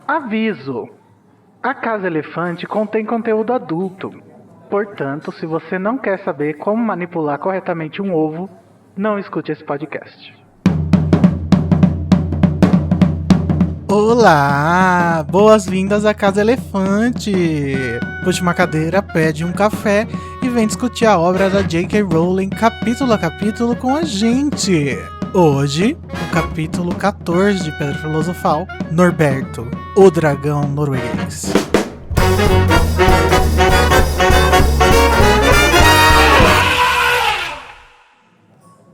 Aviso: a Casa Elefante contém conteúdo adulto. Portanto, se você não quer saber como manipular corretamente um ovo, não escute esse podcast. Olá! Boas-vindas à Casa Elefante! Puxe uma cadeira, pede um café e vem discutir a obra da J.K. Rowling capítulo a capítulo com a gente! Hoje, o capítulo 14 de Pedra Filosofal, Norberto, o dragão norueguês.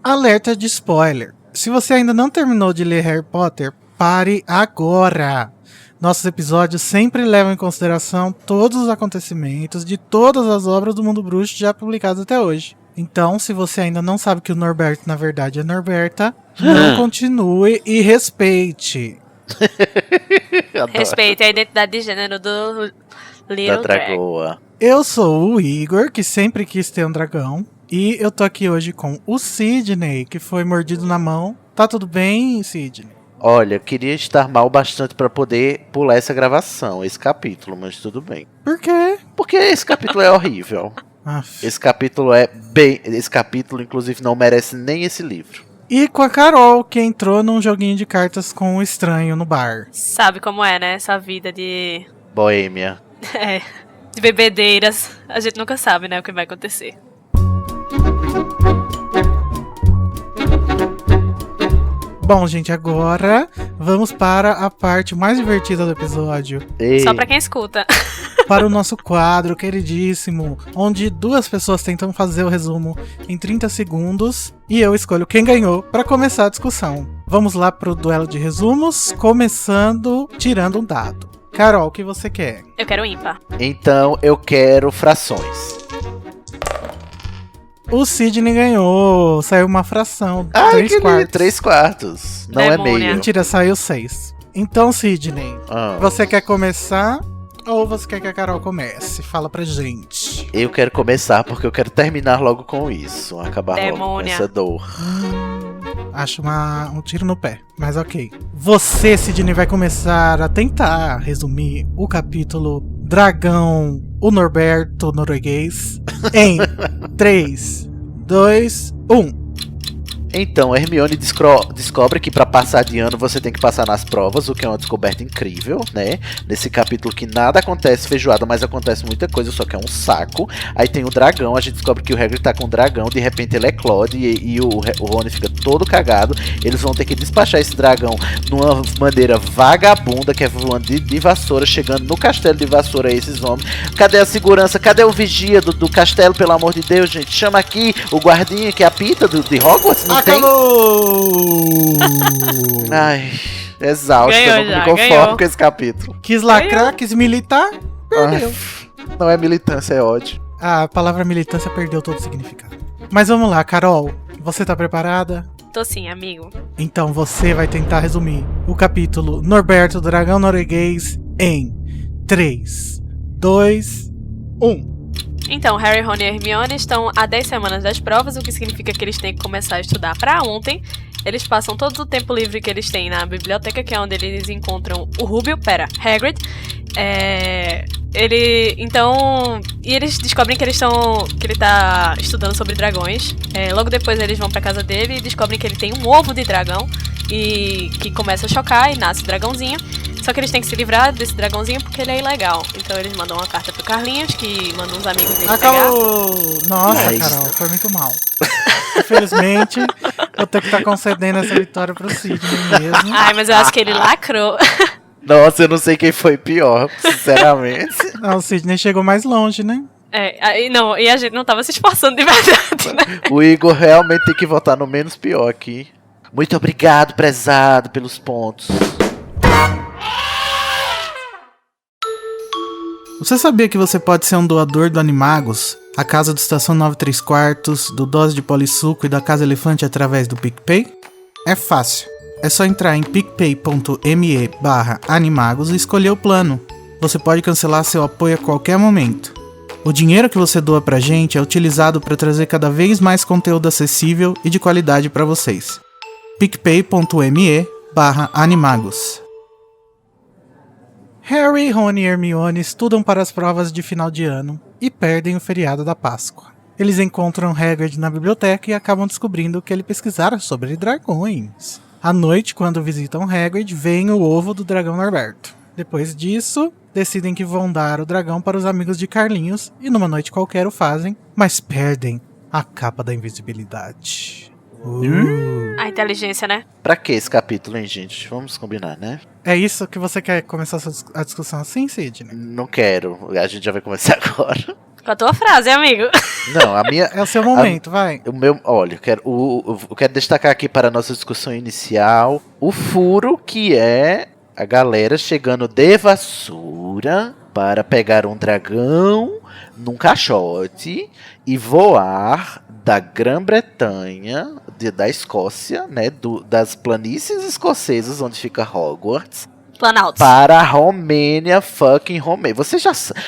Alerta de spoiler. Se você ainda não terminou de ler Harry Potter, pare agora! Nossos episódios sempre levam em consideração todos os acontecimentos de todas as obras do mundo bruxo já publicadas até hoje. Então, se você ainda não sabe que o Norberto na verdade é Norberta, não continue e respeite. Respeite a identidade de gênero do Little da Dragoa. Eu sou o Igor, que sempre quis ter um dragão. E eu tô aqui hoje com o Sidney, que foi mordido na mão. Tá tudo bem, Sidney? Olha, eu queria estar mal bastante pra poder pular essa gravação, esse capítulo, mas tudo bem. Por quê? Porque esse capítulo é horrível. Esse capítulo, inclusive, não merece nem esse livro. E com a Carol, que entrou num joguinho de cartas com um estranho no bar. Sabe como é, né? Essa vida de... Boêmia. De bebedeiras. A gente nunca sabe, né, o que vai acontecer. Bom, gente, agora vamos para a parte mais divertida do episódio. Só pra quem escuta. Para o nosso quadro queridíssimo, onde duas pessoas tentam fazer o resumo em 30 segundos e eu escolho quem ganhou para começar a discussão. Vamos lá pro duelo de resumos, começando tirando um dado. Carol, o que você quer? Eu quero ímpar. Então eu quero frações. O Sidney ganhou, saiu uma fração, 3 quartos. 3 quartos, não Demônia. é meio. Mentira, saiu 6. Então, Sidney, você quer começar ou você quer que a Carol comece? Fala pra gente. Eu quero começar porque eu quero terminar logo com isso, acabar logo com Demônia. essa dor. Acho um tiro no pé, mas ok. Você, Sidney, vai começar a tentar resumir o capítulo Dragão, o Norberto norueguês, em 3, 2, 1. Então, Hermione descobre que pra passar de ano você tem que passar nas provas, o que é uma descoberta incrível, né? Nesse capítulo que nada acontece feijoada, mas acontece muita coisa, só que é um saco. Aí tem o dragão, a gente descobre que o Hagrid tá com o dragão, de repente ele eclode e o Rony fica todo cagado. Eles vão ter que despachar esse dragão de uma maneira vagabunda, que é voando de vassoura, chegando no castelo de vassoura esses homens. Cadê a segurança? Cadê o vigia do castelo, pelo amor de Deus, gente? Chama aqui o guardinha que apita de Hogwarts, não tem? Acabou! Ai, exausto, Ganhou, eu não já, me conformo ganhou. com esse capítulo. Quis lacrar, quis militar, perdeu. Não é militância, é ódio. A palavra militância perdeu todo o significado. Mas vamos lá, Carol. Você tá preparada? Tô sim, amigo. Então você vai tentar resumir o capítulo Norberto, Dragão Norueguês, em 3, 2, 1. Então, Harry, Ron e Hermione estão há 10 semanas das provas, o que significa que eles têm que começar a estudar pra ontem. Eles passam todo o tempo livre que eles têm na biblioteca, que é onde eles encontram o Hagrid. E eles descobrem que ele tá estudando sobre dragões. Logo depois eles vão pra casa dele e descobrem que ele tem um ovo de dragão e que começa a chocar e nasce o dragãozinho. Só que eles têm que se livrar desse dragãozinho porque ele é ilegal. Então eles mandam uma carta pro Carlinhos, que manda uns amigos dele Acabou! Nossa, Nice. Carol, foi muito mal. Infelizmente, eu tenho que estar concedendo essa vitória pro Sidney mesmo. Ai, mas eu acho que ele lacrou. Nossa, eu não sei quem foi pior, sinceramente. Não, o Sidney chegou mais longe, né? E a gente não tava se esforçando de verdade, né? O Igor realmente tem que votar no menos pior aqui. Muito obrigado, prezado, pelos pontos. Você sabia que você pode ser um doador do Animagos, a casa do Estação 93 Quartos, do Dose de Polissuco e da Casa Elefante através do PicPay? É fácil. É só entrar em picpay.me/animagos e escolher o plano. Você pode cancelar seu apoio a qualquer momento. O dinheiro que você doa pra gente é utilizado para trazer cada vez mais conteúdo acessível e de qualidade para vocês. picpay.me/animagos. Harry, Rony e Hermione estudam para as provas de final de ano e perdem o feriado da Páscoa. Eles encontram Hagrid na biblioteca e acabam descobrindo que ele pesquisara sobre dragões. À noite, quando visitam Hagrid, vem o ovo do dragão Norberto. Depois disso, decidem que vão dar o dragão para os amigos de Carlinhos e numa noite qualquer o fazem, mas perdem a capa da invisibilidade. A inteligência, né? Pra que esse capítulo, hein, gente? Vamos combinar, né? É isso que você quer começar a discussão assim, Sidney? Não quero. A gente já vai começar agora. Com a tua frase, amigo. Não, a minha... É o seu momento, vai. Olha, eu quero destacar aqui para a nossa discussão inicial o furo que é a galera chegando de vassoura para pegar um dragão num caixote e voar da Grã-Bretanha, da Escócia, né, das planícies escocesas onde fica Hogwarts, Planalto. para a Romênia, fucking Romênia. Você já sabe.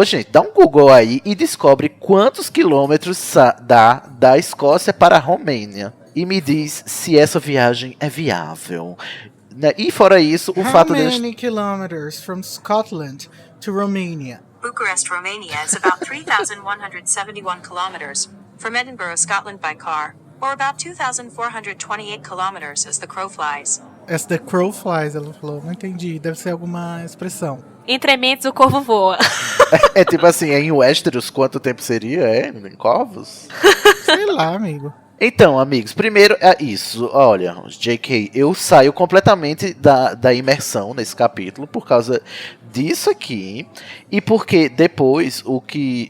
Gente, dá um Google aí e descobre quantos quilômetros dá da Escócia para a Romênia. E me diz se essa viagem é viável. Né? E fora isso, o fato deles... How many kilometers from Scotland to Romania? Bucharest, Romania is about 3,171 kilometers from Edinburgh, Scotland by car, or about 2,428 kilometers as the crow flies. As the crow flies, ela falou. Não entendi, deve ser alguma expressão. Entre mentes o corvo voa. É tipo assim, em Westeros, quanto tempo seria? Em Corvos? Sei lá, amigo. Então, amigos, primeiro é isso. Olha, JK, eu saio completamente da imersão nesse capítulo por causa disso aqui. E porque depois, o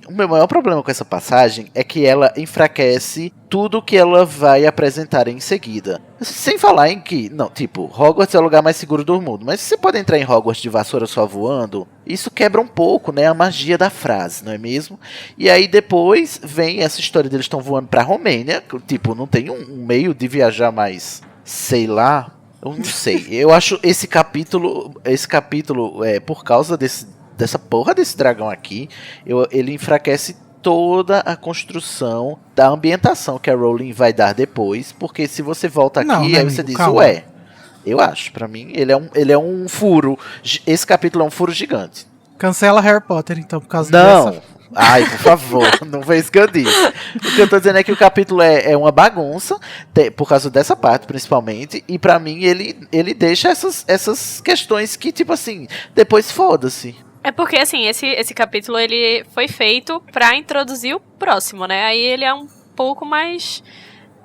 meu maior problema com essa passagem é que ela enfraquece tudo que ela vai apresentar em seguida. Sem falar em que, não, tipo, Hogwarts é o lugar mais seguro do mundo, mas se você pode entrar em Hogwarts de vassoura só voando, isso quebra um pouco, né, a magia da frase, não é mesmo? E aí depois vem essa história deles estão voando pra Romênia, que, tipo, não tem um meio de viajar mais, sei lá, eu não sei. Eu acho esse capítulo por causa dessa porra desse dragão aqui, ele enfraquece toda a construção da ambientação que a Rowling vai dar depois, porque se você volta aqui, Não, né, aí você amigo, diz, calma. ué, eu acho, pra mim, ele é um furo, esse capítulo é um furo gigante. Cancela Harry Potter, então, por causa Não, dessa. ai, por favor, não foi isso que eu disse. O que eu tô dizendo é que o capítulo é uma bagunça, por causa dessa parte, principalmente, e pra mim ele deixa essas questões que, tipo assim, depois foda-se. É porque, assim, esse capítulo, ele foi feito pra introduzir o próximo, né? Aí ele é um pouco mais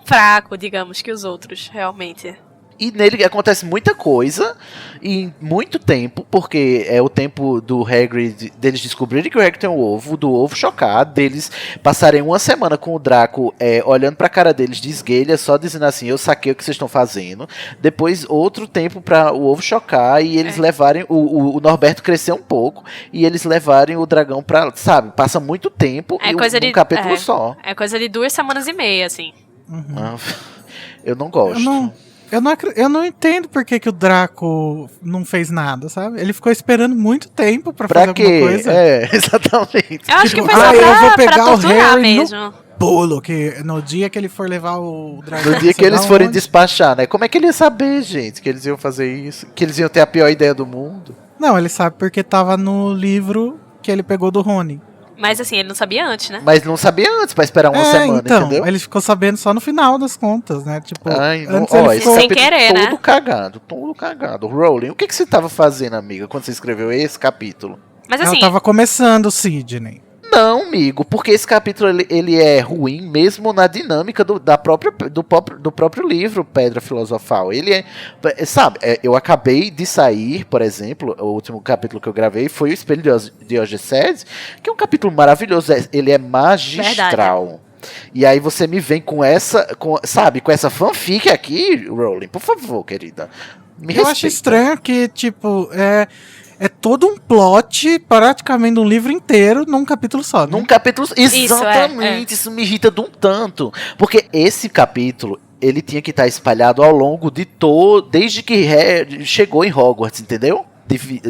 fraco, digamos, que os outros, realmente. E nele acontece muita coisa em muito tempo, porque é o tempo do Hagrid, deles descobrirem que o Hagrid tem um ovo, do ovo chocar, deles passarem uma semana com o Draco olhando pra cara deles de esguelha, só dizendo assim, eu saquei o que vocês estão fazendo. Depois outro tempo pra o ovo chocar e eles levarem, o Norberto crescer um pouco, e eles levarem o dragão pra, sabe, passa muito tempo É e coisa um capítulo só. É coisa de 2 semanas e meia, assim. Eu não gosto. Eu não entendo por que o Draco não fez nada, sabe? Ele ficou esperando muito tempo pra fazer Pra alguma quê? coisa. Exatamente. Eu acho que foi eu só vou pra pegar o torturar Harry mesmo. Pulo, que no dia que ele for levar o dragão... No dia que sei eles lá forem onde. despachar, né? Como é que ele ia saber, gente, que eles iam fazer isso? Que eles iam ter a pior ideia do mundo? Não, ele sabe porque tava no livro que ele pegou do Rony. Mas, assim, ele não sabia antes, né? Mas não sabia antes, pra esperar uma semana, então, entendeu? ele ficou sabendo só no final das contas, né? Tipo, Ai, não, antes ó, ele esse ficou... Sem capítulo querer, né? todo cagado. Rowling, o que você tava fazendo, amiga, quando você escreveu esse capítulo? Mas, Ela assim, tava começando, Sidney. Não, amigo, porque esse capítulo ele é ruim mesmo na dinâmica do próprio livro Pedra Filosofal. Ele sabe, eu acabei de sair, por exemplo, o último capítulo que eu gravei foi o Espelho de Ogessed, que é um capítulo maravilhoso, ele é magistral. Verdade. E aí você me vem com essa fanfic aqui, Rowling, por favor, querida. Me Eu acho respeita. estranho que, tipo, é todo um plot, praticamente um livro inteiro, num capítulo só. Né? Num capítulo. Exatamente, isso me irrita de um tanto. Porque esse capítulo, ele tinha que estar espalhado ao longo de desde que Harry chegou em Hogwarts, entendeu? Devia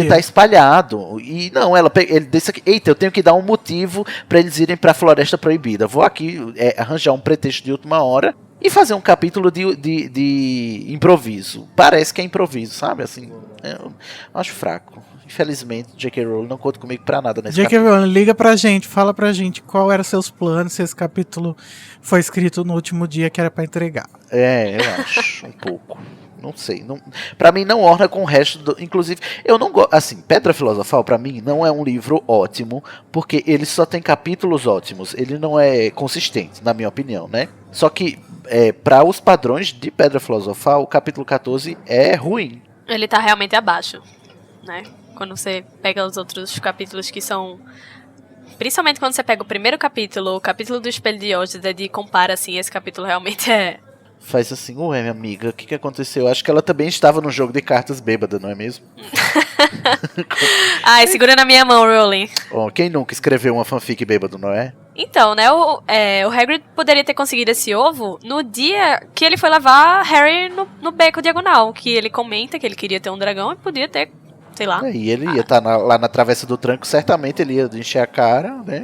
estar espalhado. E não, ele disse aqui, eita, eu tenho que dar um motivo pra eles irem pra Floresta Proibida. Vou aqui arranjar um pretexto de última hora e fazer um capítulo de improviso. Parece que é improviso, sabe? Assim, eu acho fraco. Infelizmente, J.K. Rowling não conta comigo pra nada nesse J.K. capítulo. Rowling, liga pra gente, fala pra gente qual eram seus planos, se esse capítulo foi escrito no último dia que era pra entregar. Eu acho, um pouco. Não sei. Não, pra mim não orna com o resto do... Inclusive, eu não gosto... Assim, Pedra Filosofal pra mim não é um livro ótimo, porque ele só tem capítulos ótimos. Ele não é consistente, na minha opinião, né? Só que, pra os padrões de Pedra Filosofal, o capítulo 14 é ruim. Ele tá realmente abaixo, né? Quando você pega os outros capítulos que são... Principalmente quando você pega o primeiro capítulo, o capítulo do Espelho de Osded, e compara, assim, esse capítulo realmente é... Faz assim, ué, minha amiga, o que aconteceu? Acho que ela também estava num jogo de cartas bêbada, não é mesmo? Ai, segura na minha mão, Rowling. Bom, quem nunca escreveu uma fanfic bêbado, não é? Então, né, o Hagrid poderia ter conseguido esse ovo no dia que ele foi levar Harry no beco diagonal, que ele comenta que ele queria ter um dragão e podia ter, sei lá. E ele ia estar lá na travessa do tranco, certamente ele ia encher a cara, né?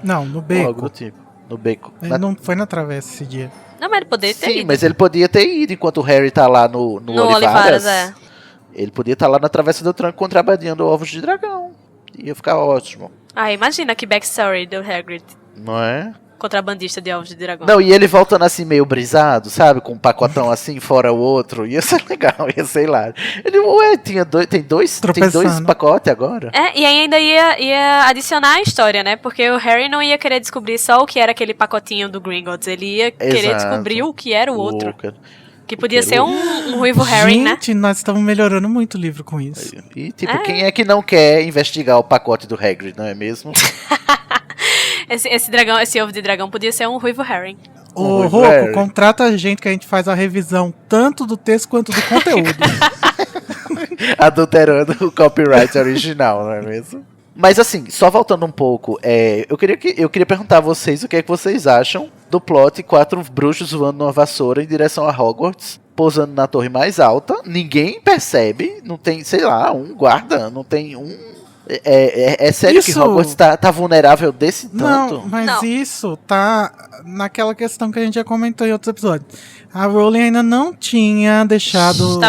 Não, no Algo beco. do tipo. No beco. Ele não foi na travessa esse dia. Não, mas ele poderia ter Sim, ido. mas ele podia ter ido enquanto o Harry tá lá no Olivaras. Ele podia estar lá na travessa do tranco contrabandeando ovos de dragão. Ia ficar ótimo. Ah, imagina que backstory do Hagrid, Não é? contrabandista de ovos de dragão. Não, e ele voltando assim meio brisado, sabe? Com um pacotão assim, fora o outro. Ia ser legal, ia ser hilário. Ele, tem dois Tropeçando. pacotes agora? E ainda ia adicionar a história, né? Porque o Harry não ia querer descobrir só o que era aquele pacotinho do Gringotts. Ele ia querer Exato. descobrir o que era o outro. Cara. Que podia que ser era um ruivo Harry, né? Gente, nós estamos melhorando muito o livro com isso. E tipo, quem é que não quer investigar o pacote do Hagrid, não é mesmo? Esse ovo de dragão podia ser um ruivo Harry. Ô, Ruivo Rocco, Harry. contrata a gente que a gente faz a revisão tanto do texto quanto do conteúdo. Adulterando o copyright original, não é mesmo? Mas assim, só voltando um pouco, eu queria perguntar a vocês o que é que vocês acham do plot 4 bruxos voando numa vassoura em direção a Hogwarts, pousando na torre mais alta, ninguém percebe, não tem, sei lá, um guarda, não tem um... É sério Isso- que Hogwarts tá vulnerável desse tanto? Não, mas Não. isso tá naquela questão que a gente já comentou em outros episódios. A Rowling ainda não tinha deixado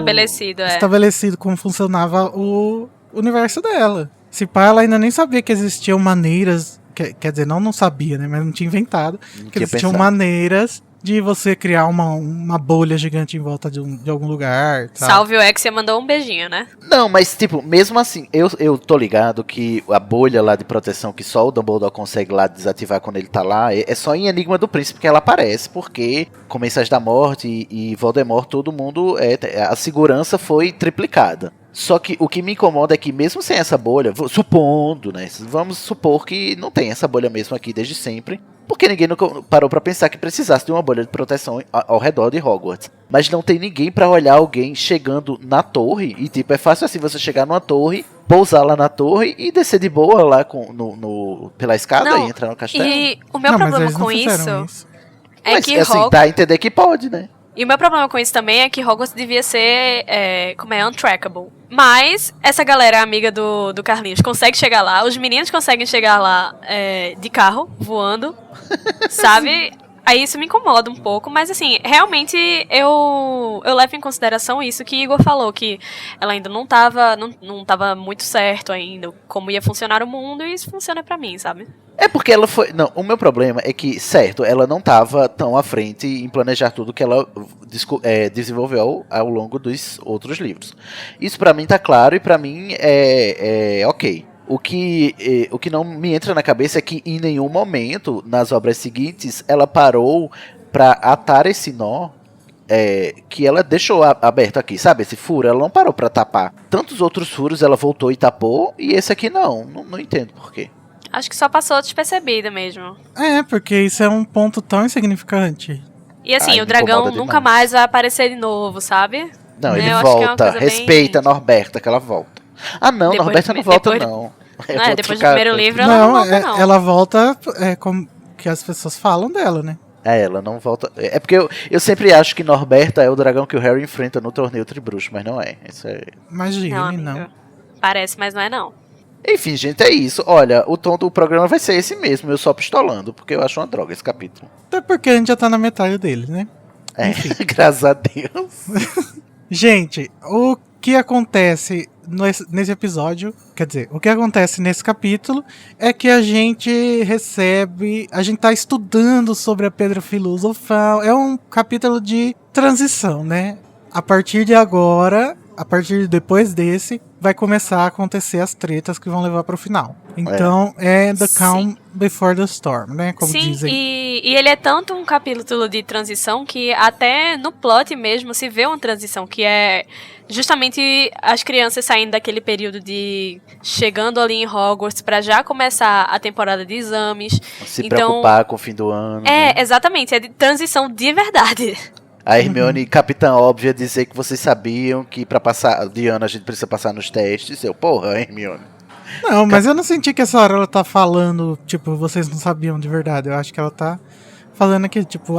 estabelecido como funcionava o universo dela. Se pá, ela ainda nem sabia que existiam maneiras, quer dizer, não sabia, né, mas não tinha inventado, Não que tinha existiam pensado. maneiras de você criar uma bolha gigante em volta de algum lugar. Tal. Salve o Exia mandou um beijinho, né? Não, mas tipo, mesmo assim, eu tô ligado que a bolha lá de proteção que só o Dumbledore consegue lá desativar quando ele tá lá, é só em Enigma do Príncipe que ela aparece, porque com Mensagem da Morte e Voldemort, todo mundo, a segurança foi triplicada. Só que o que me incomoda é que mesmo sem essa bolha, supondo, né, vamos supor que não tem essa bolha mesmo aqui desde sempre, porque ninguém nunca parou pra pensar que precisasse de uma bolha de proteção ao redor de Hogwarts. Mas não tem ninguém pra olhar alguém chegando na torre. E tipo, é fácil assim você chegar numa torre, pousar lá na torre e descer de boa lá pela escada Não, e entrar no castelo. E o meu Não, mas problema eles não com fizeram isso é Mas que assim, Hogwarts... dá a entender que pode, né? E o meu problema com isso também é que Hogwarts devia ser, untrackable. Mas essa galera amiga do Carlinhos consegue chegar lá, os meninos conseguem chegar lá de carro, voando, sabe? Aí isso me incomoda um pouco, mas assim, realmente eu levo em consideração isso que Igor falou, que ela ainda não tava muito certo ainda como ia funcionar o mundo, e isso funciona pra mim, sabe? É porque ela foi... Não, o meu problema é que, certo, ela não estava tão à frente em planejar tudo que ela desenvolveu ao longo dos outros livros. Isso pra mim tá claro e pra mim é ok. O que não me entra na cabeça é que em nenhum momento, nas obras seguintes, ela parou pra atar esse nó que ela deixou aberto aqui, sabe? Esse furo, ela não parou pra tapar. Tantos outros furos ela voltou e tapou, e esse aqui não entendo por quê. Acho que só passou despercebida mesmo. Porque isso é um ponto tão insignificante. E assim, Ai, o me dragão incomoda nunca demais. mais vai aparecer de novo, sabe? Não, Né, ele eu acho que é uma volta, coisa bem- respeita Norberta que ela volta. Ah não, Depois Norberta do- não volta depois- não. Depois do primeiro livro ela não volta, não. Ela volta como que as pessoas falam dela, né? Ela não volta. É porque eu sempre acho que Norberta é o dragão que o Harry enfrenta no torneio Tribruxo, mas não é. Isso é... Imagine, Não, não. amigo. Parece, mas não é não. Enfim, gente, é isso. Olha, o tom do programa vai ser esse mesmo, eu só pistolando, porque eu acho uma droga esse capítulo. Até porque a gente já tá na metade dele, né? É, graças a Deus. Gente, o que acontece nesse episódio, quer dizer, o que acontece nesse capítulo é que a gente tá estudando sobre a Pedra Filosofal. É um capítulo de transição, né? A partir de agora, depois desse, vai começar a acontecer as tretas que vão levar pro final. Então, é The Calm Before the Storm, né? Como Sim, dizem. e ele é tanto um capítulo de transição que até no plot mesmo se vê uma transição, que é justamente as crianças saindo daquele período de chegando ali em Hogwarts pra já começar a temporada de exames. Se preocupar com o fim do ano. É, né? exatamente, é de transição de verdade. A Hermione, capitã óbvia, dizer que vocês sabiam que pra passar de ano a gente precisa passar nos testes. Porra, Hermione. Não, mas eu não senti que essa hora ela tá falando, tipo, vocês não sabiam de verdade. Eu acho que ela tá falando aqui, tipo,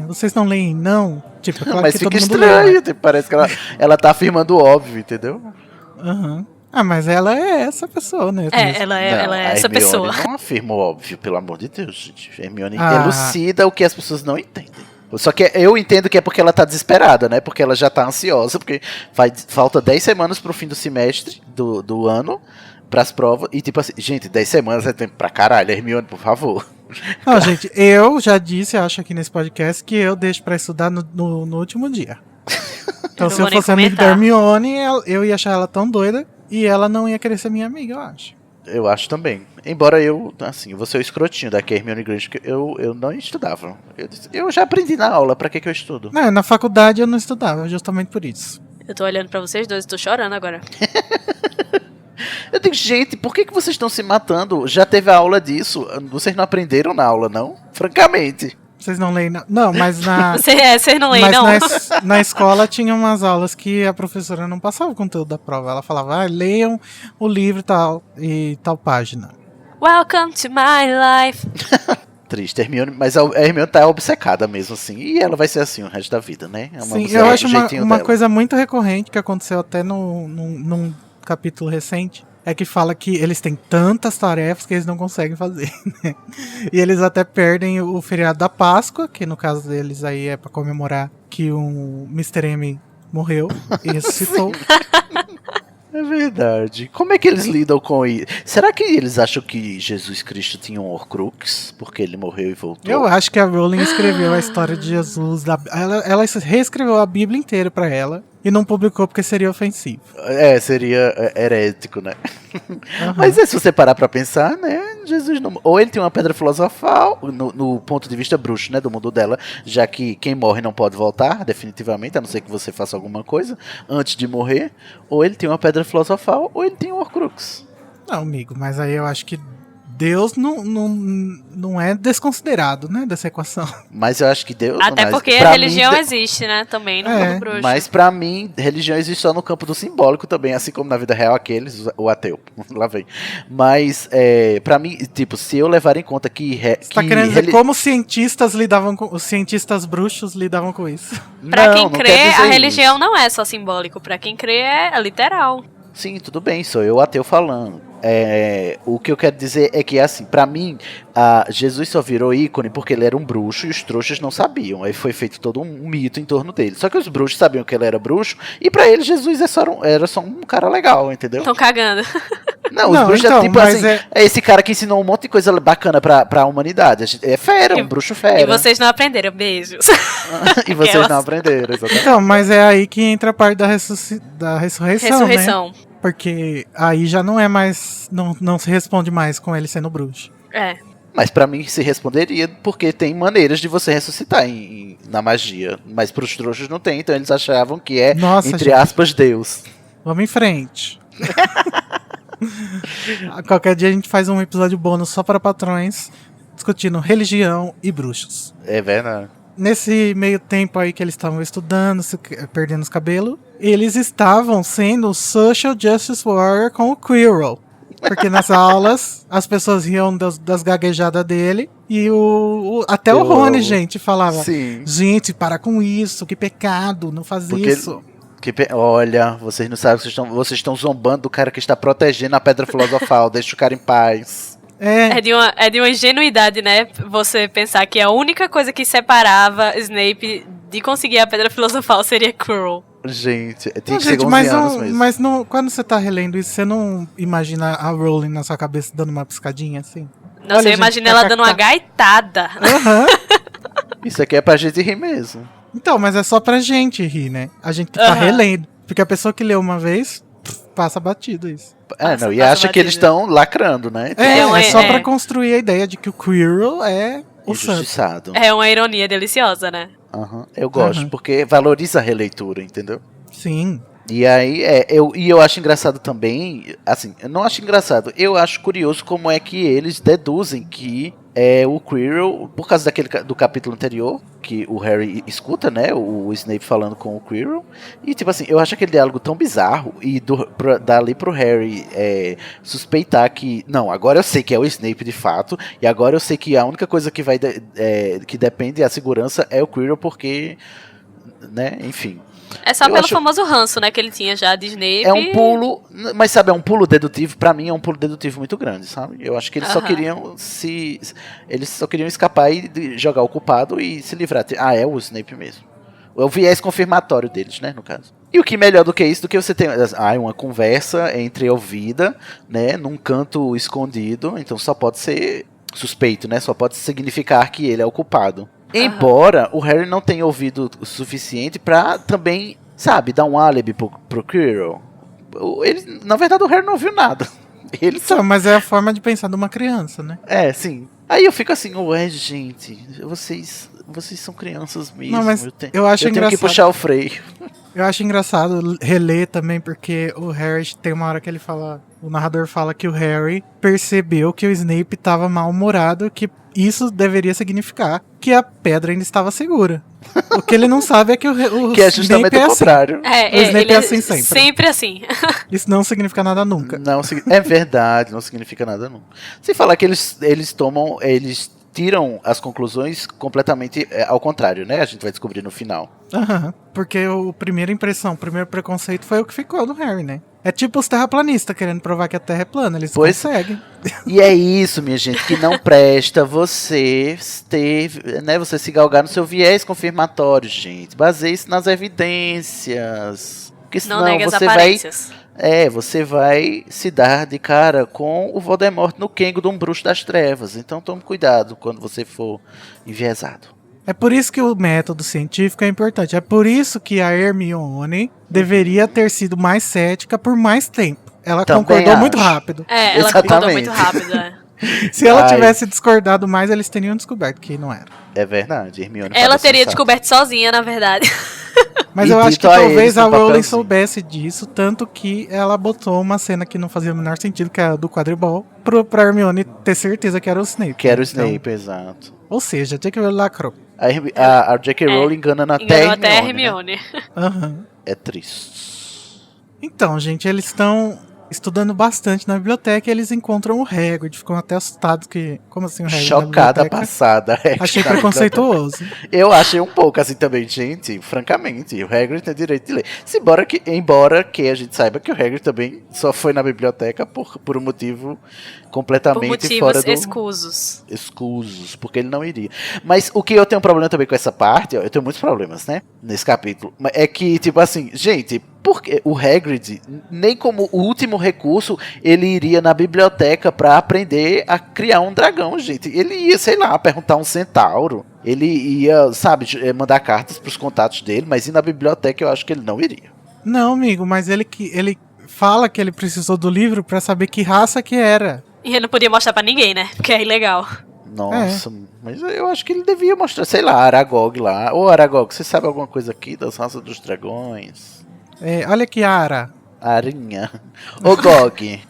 vocês não leem, não? Tipo, claro Mas que fica todo mundo estranho, lê, né? tipo, parece que ela tá afirmando o óbvio, entendeu? Aham. Ah, mas ela é essa pessoa, né? Ela é Não, a essa Hermione pessoa. não afirma o óbvio, pelo amor de Deus, gente. A Hermione Ah. elucida o que as pessoas não entendem. Só que eu entendo que é porque ela tá desesperada, né? Porque ela já tá ansiosa, porque falta 10 semanas pro fim do semestre, do ano, pras provas. E tipo assim, gente, 10 semanas é tempo pra caralho. Hermione, por favor. Não, gente, eu já disse, acho aqui nesse podcast, que eu deixo pra estudar no último dia. Então, Eu se não eu vou nem fosse amigo da comentar. Hermione, eu ia achar ela tão doida e ela não ia querer ser minha amiga, eu acho. Eu acho também. Embora eu, assim, vou ser o escrotinho da Hermione Granger, que eu não estudava. Eu já aprendi na aula, pra que eu estudo? Não, na faculdade eu não estudava, justamente por isso. Eu tô olhando pra vocês dois e tô chorando agora. Eu digo, gente, por que vocês estão se matando? Já teve a aula disso? Vocês não aprenderam na aula, não? Francamente. Vocês não leem, não? Não, mas Vocês não leem, mas não? na escola tinha umas aulas que a professora não passava o conteúdo da prova. Ela falava, leiam o livro e tal página. Welcome to my life. Triste, Hermione, mas a Hermione tá obcecada mesmo, assim. E ela vai ser assim o resto da vida, né? É Sim, mulher eu do acho jeitinho uma dela. coisa muito recorrente que aconteceu até num capítulo recente. É que fala que eles têm tantas tarefas que eles não conseguem fazer, né? E eles até perdem o feriado da Páscoa, que no caso deles aí é pra comemorar que o Mr. M morreu e ressuscitou. É verdade. Como é que eles lidam com isso? Será que eles acham que Jesus Cristo tinha um Horcrux? Porque ele morreu e voltou? Eu acho que a Rowling escreveu a história de Jesus. Ela reescreveu a Bíblia inteira pra ela e não publicou porque seria ofensivo. Seria herético, né? Uhum. Mas se você parar pra pensar, né? Jesus não... Ou ele tem uma pedra filosofal, no ponto de vista bruxo, né? Do mundo dela, já que quem morre não pode voltar, definitivamente, a não ser que você faça alguma coisa antes de morrer. Ou ele tem uma pedra filosofal, ou ele tem um Horcrux. Não, amigo, mas aí eu acho que Deus não é desconsiderado, né, dessa equação. Mas eu acho que Deus... Até mas porque pra a mim, religião existe, né? Também no mundo bruxo. Mas pra mim, religião existe só no campo do simbólico também, assim como na vida real aqueles, o ateu. Lá vem. Mas, pra mim, tipo, se eu levar em conta que... Você tá querendo dizer como os cientistas bruxos lidavam com isso? Pra Não, quem não crê, quer dizer a religião isso. não é só simbólico. Pra quem crê, é literal. Sim, tudo bem, sou eu ateu falando. O que eu quero dizer é que, assim, pra mim, Jesus só virou ícone porque ele era um bruxo e os trouxas não sabiam. Aí foi feito todo um mito em torno dele. Só que os bruxos sabiam que ele era bruxo e pra eles Jesus era só um cara legal, entendeu? Tão cagando. Não, os Não, bruxos então, é tipo mas assim, é- é esse cara que ensinou um monte de coisa bacana pra humanidade. É fera, um bruxo fera. E vocês não aprenderam. Beijos. E vocês Aquelas. não aprenderam, exatamente. Então, mas é aí que entra a parte da ressurreição, né? Ressurreição. Porque aí já não é mais... Não se responde mais com ele sendo bruxo. É. Mas pra mim se responderia, porque tem maneiras de você ressuscitar na magia. Mas pros trouxas não tem, então eles achavam que é, Nossa, entre gente. aspas, Deus. Vamos em frente. Qualquer dia a gente faz um episódio bônus só para patrões, discutindo religião e bruxos. É verdade. Nesse meio tempo aí que eles estavam estudando, perdendo os cabelos, eles estavam sendo Social Justice Warrior com o Quirrell. Porque nas aulas as pessoas riam das gaguejadas dele e até o Rony, gente, falava: Sim. gente, para com isso, que pecado, não faz Porque- isso. Olha, vocês não sabem, vocês estão zombando do cara que está protegendo a pedra filosofal. Deixa o cara em paz. É de uma ingenuidade, né? Você pensar que a única coisa que separava Snape de conseguir a Pedra Filosofal seria Quirrell. Gente, tem Não, que ser gente, 11 anos mesmo. mas não, quando você tá relendo isso, você não imagina a Rowling na sua cabeça dando uma piscadinha assim? Nossa, Olha, eu gente, imagino ela dando uma gaitada. Aham. Isso aqui é pra gente rir mesmo. Então, mas é só pra gente rir, né? A gente que tá Aham. relendo. Porque a pessoa que leu uma vez, passa batido isso. Passa E acha que eles batido. estão lacrando, né? É só é. pra construir a ideia de que o Quirrell é o santo. Injustiçado. É uma ironia deliciosa, né? Aham. Eu gosto, Aham. porque valoriza a releitura, entendeu? Sim. E aí, eu acho engraçado também, assim, eu não acho engraçado, eu acho curioso como é que eles deduzem que o Quirrell, por causa do capítulo anterior, que o Harry escuta, né, o Snape falando com o Quirrell, e tipo assim, eu acho aquele diálogo tão bizarro, e dali pro Harry suspeitar que, não, agora eu sei que é o Snape de fato, e agora eu sei que a única coisa que que depende da segurança é o Quirrell, porque, né, enfim... É só Eu pelo acho- famoso ranço, né, que ele tinha já de Snape. É um pulo, mas sabe, é um pulo dedutivo, pra mim é um pulo dedutivo muito grande, sabe? Eu acho que eles só Aham. queriam eles só queriam escapar e jogar o culpado e se livrar. Ah, é o Snape mesmo. É o viés confirmatório deles, né, no caso. E o que melhor do que isso, do que você ter uma conversa ouvida, né, num canto escondido, então só pode ser suspeito, né, só pode significar que ele é o culpado. Embora o Harry não tenha ouvido o suficiente pra também, sabe, dar um álibi pro Quirrell. Ele, na verdade, o Harry não ouviu nada. Ele só... Então, mas é a forma de pensar de uma criança, né? sim. Aí eu fico assim, ué, gente, vocês são crianças mesmo. Não, mas eu eu acho tenho que engraçado. puxar o freio. Eu acho engraçado reler também, porque o Harry tem uma hora que ele fala. O narrador fala que o Harry percebeu que o Snape estava mal-humorado, que isso deveria significar que a pedra ainda estava segura. O que ele não sabe é que o Que é justamente Snape é o assim. contrário. O Snape ele é assim sempre. Sempre assim. Isso não significa nada nunca. É verdade, não significa nada não. Sem falar que eles tiram as conclusões completamente ao contrário, né? A gente vai descobrir no final. Aham. Porque a primeira impressão, o primeiro preconceito foi o que ficou do Harry, né? É tipo os terraplanistas querendo provar que a Terra é plana. Eles conseguem. E é isso, minha gente, que não presta você você se galgar no seu viés confirmatório, gente. Baseie-se nas evidências. Porque senão Não negue as você aparências. você vai se dar de cara com o Voldemort no Kengo de um bruxo das trevas. Então tome cuidado quando você for enviesado. É por isso que o método científico é importante. É por isso que a Hermione deveria ter sido mais cética por mais tempo. Ela Também concordou muito acho. rápido. Ela Exatamente. concordou muito rápido, né? Se ela Ai. tivesse discordado mais, eles teriam descoberto que não era. É verdade, Hermione. Ela fala teria sensato. descoberto sozinha, na verdade. Mas E eu acho que dito a talvez eles a no Rowling papelzinho. soubesse disso, tanto que ela botou uma cena que não fazia o menor sentido, que é a do quadribol, pra Hermione ter certeza que era o Snape. Que era o Então, Snape, exato. ou seja, J.K. Rowling lacrou. A J.K. Rowling enganando até Enganou até a Hermione. Né? Hermione. Aham. É triste. Então, gente, eles estão estudando bastante na biblioteca e eles encontram o Hagrid. Ficam até assustados que... Como assim o Hagrid na Chocada biblioteca? passada. Achei preconceituoso. Eu achei um pouco assim também, gente. Francamente, o Hagrid tem direito de ler. Embora que a gente saiba que o Hagrid também só foi na biblioteca por um motivo Por completamente motivos fora do... escusos. Escusos, porque ele não iria. Mas o que eu tenho problema também com essa parte, eu tenho muitos problemas, né, nesse capítulo, é que, tipo assim, gente, porque o Hagrid, nem como último recurso, ele iria na biblioteca pra aprender a criar um dragão, gente. Ele ia, sei lá, perguntar a um centauro, ele ia, sabe, mandar cartas pros contatos dele, mas ir na biblioteca eu acho que ele não iria. Não, amigo, mas ele fala que ele precisou do livro pra saber que raça que era. E ele não podia mostrar pra ninguém, né? Porque é ilegal. Nossa, mas eu acho que ele devia mostrar, sei lá, Aragog lá. Ô Aragog, você sabe alguma coisa aqui das raças dos dragões? Olha aqui, Ara. Arinha. Ô Gog.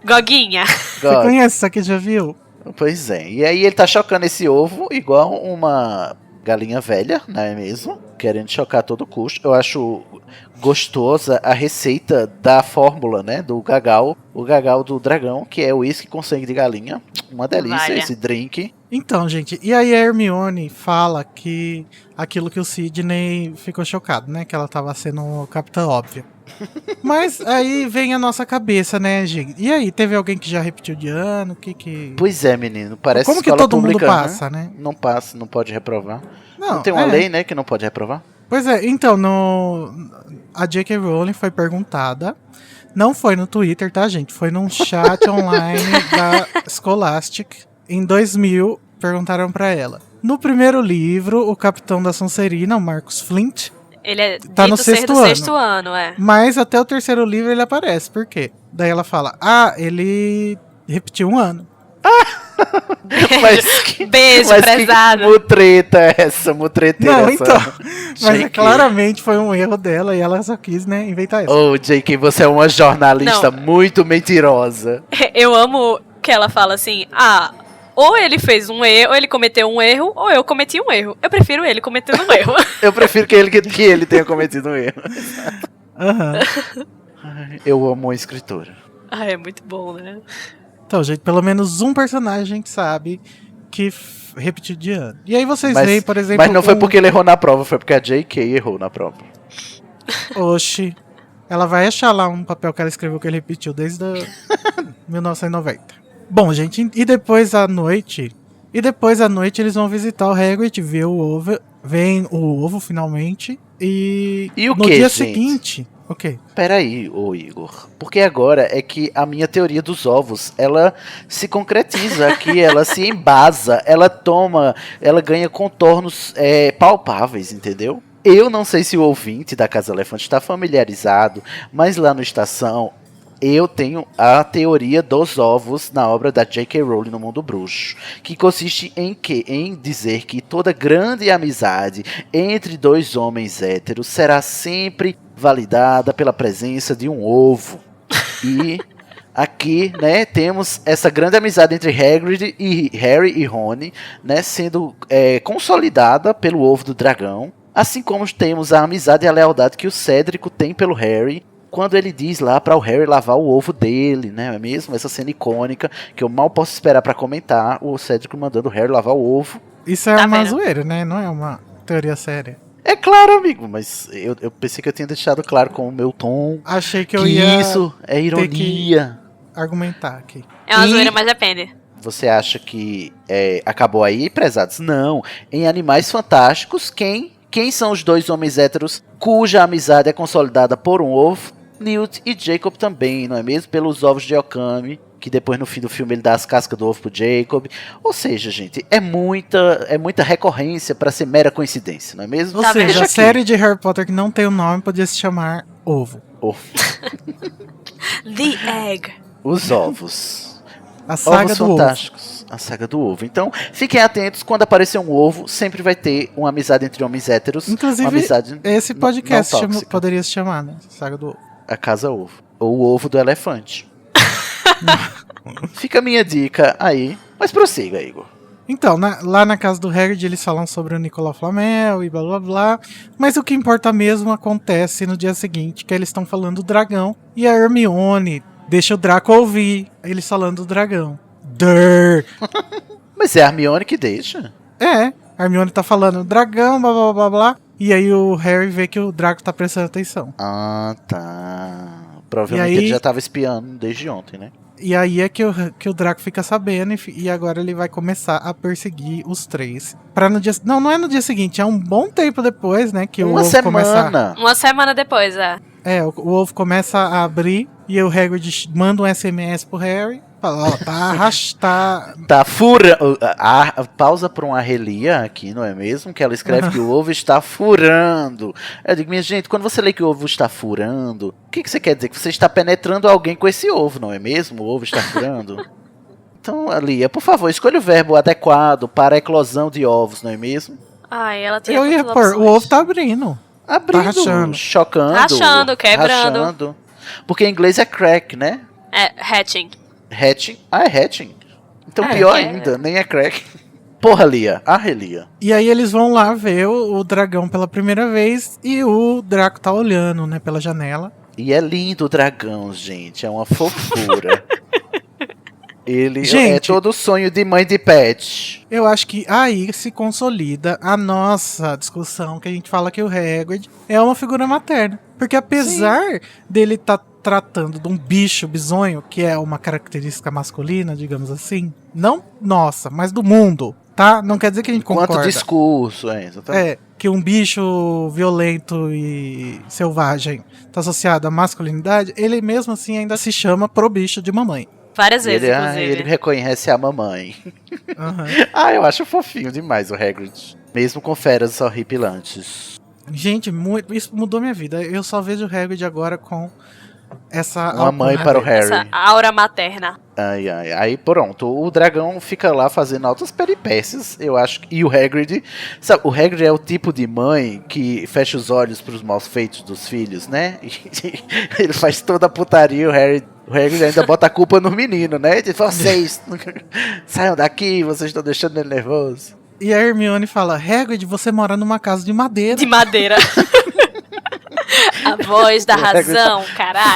Goguinha. Você Gog. conhece isso aqui, já viu? Pois é. E aí ele tá chocando esse ovo igual uma galinha velha, não é mesmo? Querendo chocar a todo custo. Eu acho gostosa a receita da fórmula, né? Do gagal. O gagal do dragão, que é o uísque com sangue de galinha. Uma delícia Valha. esse drink. Então, gente, e aí a Hermione fala que aquilo que o Sidney ficou chocado, né? Que ela tava sendo capitã óbvia. Mas aí vem a nossa cabeça, né, gente? E aí, teve alguém que já repetiu de ano? Que... Pois é, menino. Parece Como que escola todo mundo pública, passa, né? Não passa, não pode reprovar. Não, Não tem uma é. lei, né, que não pode reprovar? Pois é, então, a J.K. Rowling foi perguntada. Não foi no Twitter, tá, gente? Foi num chat online da Scholastic. Em 2000, perguntaram pra ela. No primeiro livro, o capitão da Sonserina, o Marcus Flint, Ele é Tá no dito ser sexto do ano. sexto ano, é. mas até o terceiro livro ele aparece. Por quê? Daí ela fala, ele repetiu um ano. Beijo, prezado. Que mutreta é essa? Mutreteira Não, essa? então. Mas JK. claramente foi um erro dela e ela só quis, né, inventar isso. Oh, JK, você é uma jornalista muito mentirosa. Eu amo que ela fala assim, ou ele fez um erro, ou ele cometeu um erro, ou eu cometi um erro. Eu prefiro ele cometendo um erro. Eu prefiro que ele tenha cometido um erro. Aham. Ai, eu amo uma escritora. É muito bom, né? Então, gente, pelo menos um personagem a gente sabe que repetiu de ano. E aí vocês Mas- veem, por exemplo... Mas não foi porque ele errou na prova, foi porque a JK errou na prova. Oxi. Ela vai achar lá um papel que ela escreveu que ele repetiu desde 1990. Bom, gente, e depois à noite... eles vão visitar o Hagrid, ver o ovo... Vem o ovo, finalmente. E o no quê, dia gente? seguinte... Ok. Peraí, ô Igor. Porque agora é que a minha teoria dos ovos, ela se concretiza aqui, ela se embasa, ela ganha contornos palpáveis, entendeu? Eu não sei se o ouvinte da Casa Elefante está familiarizado, mas lá no Estação, eu tenho a teoria dos ovos na obra da J.K. Rowling no Mundo Bruxo, que consiste em quê? Em dizer que toda grande amizade entre dois homens héteros será sempre validada pela presença de um ovo. E aqui, né, temos essa grande amizade entre Hagrid e Harry e Rony, né, sendo consolidada pelo ovo do dragão, assim como temos a amizade e a lealdade que o Cédrico tem pelo Harry, quando ele diz lá para o Harry lavar o ovo dele, né, é mesmo? Essa cena icônica que eu mal posso esperar para comentar, o Cédrico mandando o Harry lavar o ovo. Isso é Tá uma vendo? zoeira, né? Não é uma teoria séria. É claro, amigo, mas eu pensei que eu tinha deixado claro com o meu tom Achei que que eu ia isso é ironia. argumentar aqui. É uma E- zoeira, mas depende. Você acha que acabou aí, prezados? Não. Em Animais Fantásticos, quem são os dois homens héteros cuja amizade é consolidada por um ovo? Newt e Jacob também, não é mesmo? Pelos ovos de Okami, que depois no fim do filme ele dá as cascas do ovo pro Jacob. Ou seja, gente, é muita recorrência pra ser mera coincidência, não é mesmo? Ou Tá seja, vendo? a Deixa aqui. série de Harry Potter que não tem o nome podia se chamar Ovo. Ovo. The Egg. Os ovos. A saga Ovos do ovo. fantásticos. A saga do ovo. Então, fiquem atentos, quando aparecer um ovo, sempre vai ter uma amizade entre homens héteros. Inclusive, uma amizade esse podcast não tóxica. poderia se chamar, né? Saga do Ovo. A casa ovo. Ou o ovo do elefante. Fica a minha dica aí. Mas prossiga, Igor. Então, lá na casa do Hagrid eles falam sobre o Nicolau Flamel e blá blá blá. Mas o que importa mesmo acontece no dia seguinte, que eles estão falando do dragão. E a Hermione deixa o Draco ouvir eles falando do dragão. Durr. Mas é a Hermione que deixa. A Hermione tá falando dragão, blá blá blá blá. E aí o Harry vê que o Draco tá prestando atenção. Ah, tá. Provavelmente E aí- ele já tava espiando desde ontem, né? E aí é que o Draco fica sabendo e agora ele vai começar a perseguir os três. Pra no dia... Não é no dia seguinte, é um bom tempo depois, né? Que o Uma ovo começa... semana. Uma semana depois, o ovo começa a abrir e o Hagrid manda um SMS pro Harry. Fala, ó, tá... Tá furando. Pausa pra uma relia aqui, não é mesmo? Que ela escreve que o ovo está furando. Eu digo, minha gente, quando você lê que o ovo está furando, o que você quer dizer? Que você está penetrando alguém com esse ovo, não é mesmo? O ovo está furando. Então, Lia, por favor, escolha o verbo adequado para a eclosão de ovos, não é mesmo? Ai, ela tinha Eu ia tantas pôr, opções. o ovo tá abrindo. Abrindo, rachando. chocando. Rachando, quebrando. Rachando. Porque em inglês é crack, né? É, hatching. Hatching. Ah, é hatching. Então É, pior é. ainda, nem é crack. Porra, Lia. Ah, Relia. E aí eles vão lá ver o dragão pela primeira vez e o Draco tá olhando, né, pela janela. E é lindo o dragão, gente. É uma fofura. Ele é Gente. todo sonho de mãe de pet. Eu acho que aí se consolida a nossa discussão que a gente fala que o Hagrid é uma figura materna. Porque apesar dele estar tratando de um bicho bizonho, que é uma característica masculina, digamos assim, não nossa, mas do mundo, tá? Não quer dizer que a gente concorda. Quanto discurso, exatamente. É, que um bicho violento e selvagem tá associado à masculinidade, ele mesmo assim ainda se chama pro bicho de mamãe. Várias vezes, Ele, inclusive. ele reconhece a mamãe. Uhum. Eu acho fofinho demais o Hagrid. Mesmo com feras horripilantes. Gente, isso mudou minha vida. Eu só vejo o Hagrid agora com essa Uma mãe para o Harry. Essa aura materna. Aí pronto, o dragão fica lá fazendo altas peripécias, eu acho. E o Hagrid, sabe, o Hagrid é o tipo de mãe que fecha os olhos para os maus feitos dos filhos, né? Ele faz toda a putaria, o Hagrid ainda bota a culpa no menino, né? Ele fala, vocês saiam daqui, vocês estão deixando ele nervoso. E a Hermione fala, Hagrid, você mora numa casa de madeira. De madeira. A voz da razão, caralho.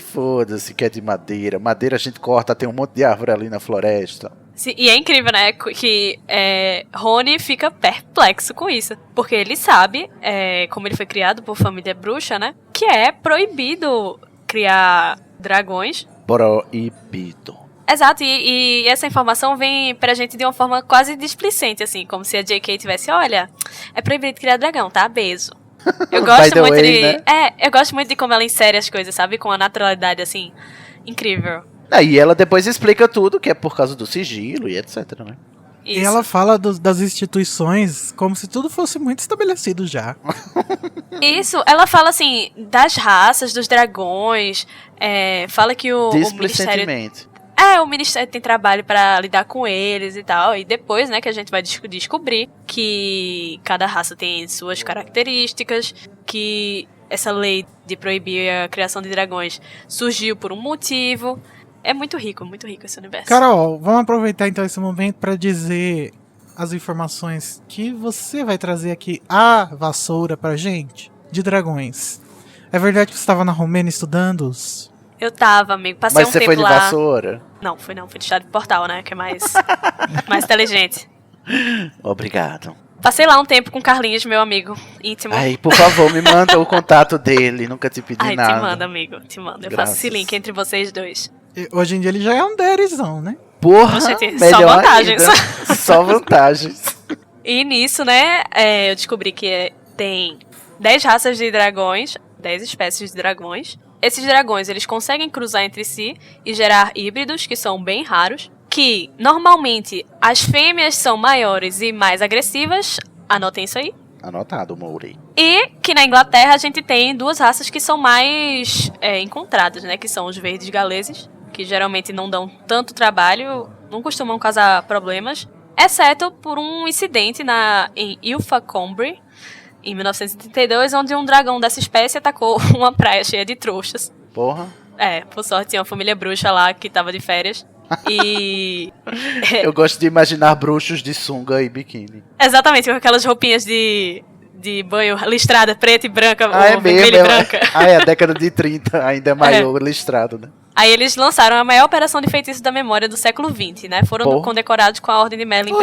Foda-se que é de madeira. Madeira a gente corta, tem um monte de árvore ali na floresta. Sim, e é incrível, né, que Rony fica perplexo com isso. Porque ele sabe, como ele foi criado por família bruxa, né, que é proibido criar dragões. Proibido. Exato, e essa informação vem pra gente de uma forma quase displicente, assim, como se a J.K. tivesse, olha, é proibido criar dragão, tá? Beijo. Eu gosto muito né? eu gosto muito de como ela insere as coisas, sabe? Com a naturalidade, assim, incrível. E ela depois explica tudo, que é por causa do sigilo e etc, né? Isso. E ela fala das instituições como se tudo fosse muito estabelecido já. Isso, ela fala, assim, das raças, dos dragões, fala que o Ministério... o Ministério tem trabalho pra lidar com eles e tal. E depois, né, que a gente vai descobrir que cada raça tem suas características, que essa lei de proibir a criação de dragões surgiu por um motivo. É muito rico esse universo. Carol, vamos aproveitar então esse momento pra dizer as informações que você vai trazer aqui a vassoura pra gente de dragões. É verdade que você estava na Romênia estudando-os? Eu tava, amigo. Passei Mas um você tempo foi de lá. vassoura? Não. Fui de estado de portal, né? Que é mais inteligente. Obrigado. Passei lá um tempo com o Carlinhos, meu amigo íntimo. Ai, por favor, me manda o contato dele. Nunca te pedi nada. Te manda, amigo. Te manda. Eu faço esse link entre vocês dois. E hoje em dia ele já é um derizão, né? Porra, Só vantagens. Ainda. Só vantagens. E nisso, né, eu descobri que tem 10 raças de dragões, 10 espécies de dragões. Esses dragões, eles conseguem cruzar entre si e gerar híbridos, que são bem raros. Que, normalmente, as fêmeas são maiores e mais agressivas. Anotem isso aí. Anotado, Mourei. E que na Inglaterra a gente tem duas raças que são mais encontradas, né? Que são os verdes galeses, que geralmente não dão tanto trabalho, não costumam causar problemas. Exceto por um incidente em Ilfracombe, em 1932, onde um dragão dessa espécie atacou uma praia cheia de trouxas. Porra. Por sorte tinha uma família bruxa lá que tava de férias. E... Eu gosto de imaginar bruxos de sunga e biquíni. Exatamente, com aquelas roupinhas de banho listrada, preta e branca, ou vermelha e branca. É a década de 30, ainda é maior listrado, né? Aí eles lançaram a maior operação de feitiço da memória do século XX, né? Foram condecorados com a Ordem de Merlin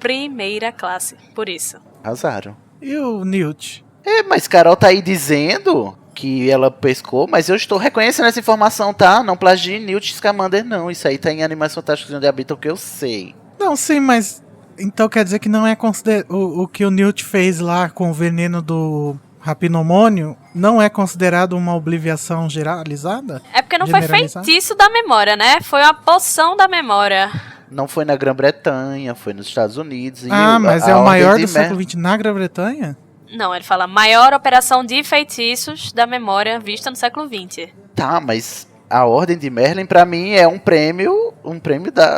primeira classe, por isso. Arrasaram. E o Newt? Mas Carol tá aí dizendo que ela pescou, mas eu estou reconhecendo essa informação, tá? Não plagie Newt Scamander, não. Isso aí tá em Animais Fantásticos onde habitam, que eu sei. Não, sim, mas... Então quer dizer que não é o que o Newt fez lá com o veneno do rapinomônio não é considerado uma obliviação generalizada? É porque não foi feitiço da memória, né? Foi uma poção da memória. Não foi na Grã-Bretanha, foi nos Estados Unidos. Mas é o maior do século XX na Grã-Bretanha? Não, ele fala maior operação de feitiços da memória vista no século XX. Tá, mas a Ordem de Merlin, pra mim, é um prêmio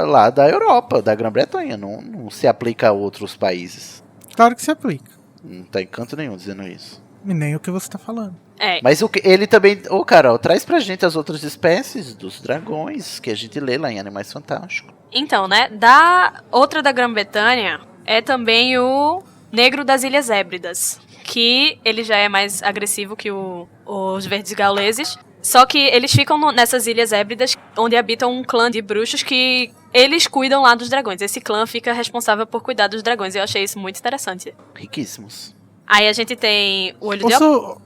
lá da Europa, da Grã-Bretanha. Não se aplica a outros países. Claro que se aplica. Não tem canto nenhum dizendo isso. E nem o que você tá falando. Mas ele também... Carol, traz pra gente as outras espécies dos dragões que a gente lê lá em Animais Fantásticos. Então, né? Outra da Grã-Bretanha é também o Negro das Ilhas Hébridas, que ele já é mais agressivo que os verdes gauleses. Só que eles ficam nessas Ilhas Hébridas, onde habitam um clã de bruxos que eles cuidam lá dos dragões. Esse clã fica responsável por cuidar dos dragões. Eu achei isso muito interessante. Riquíssimos. Aí a gente tem o olho de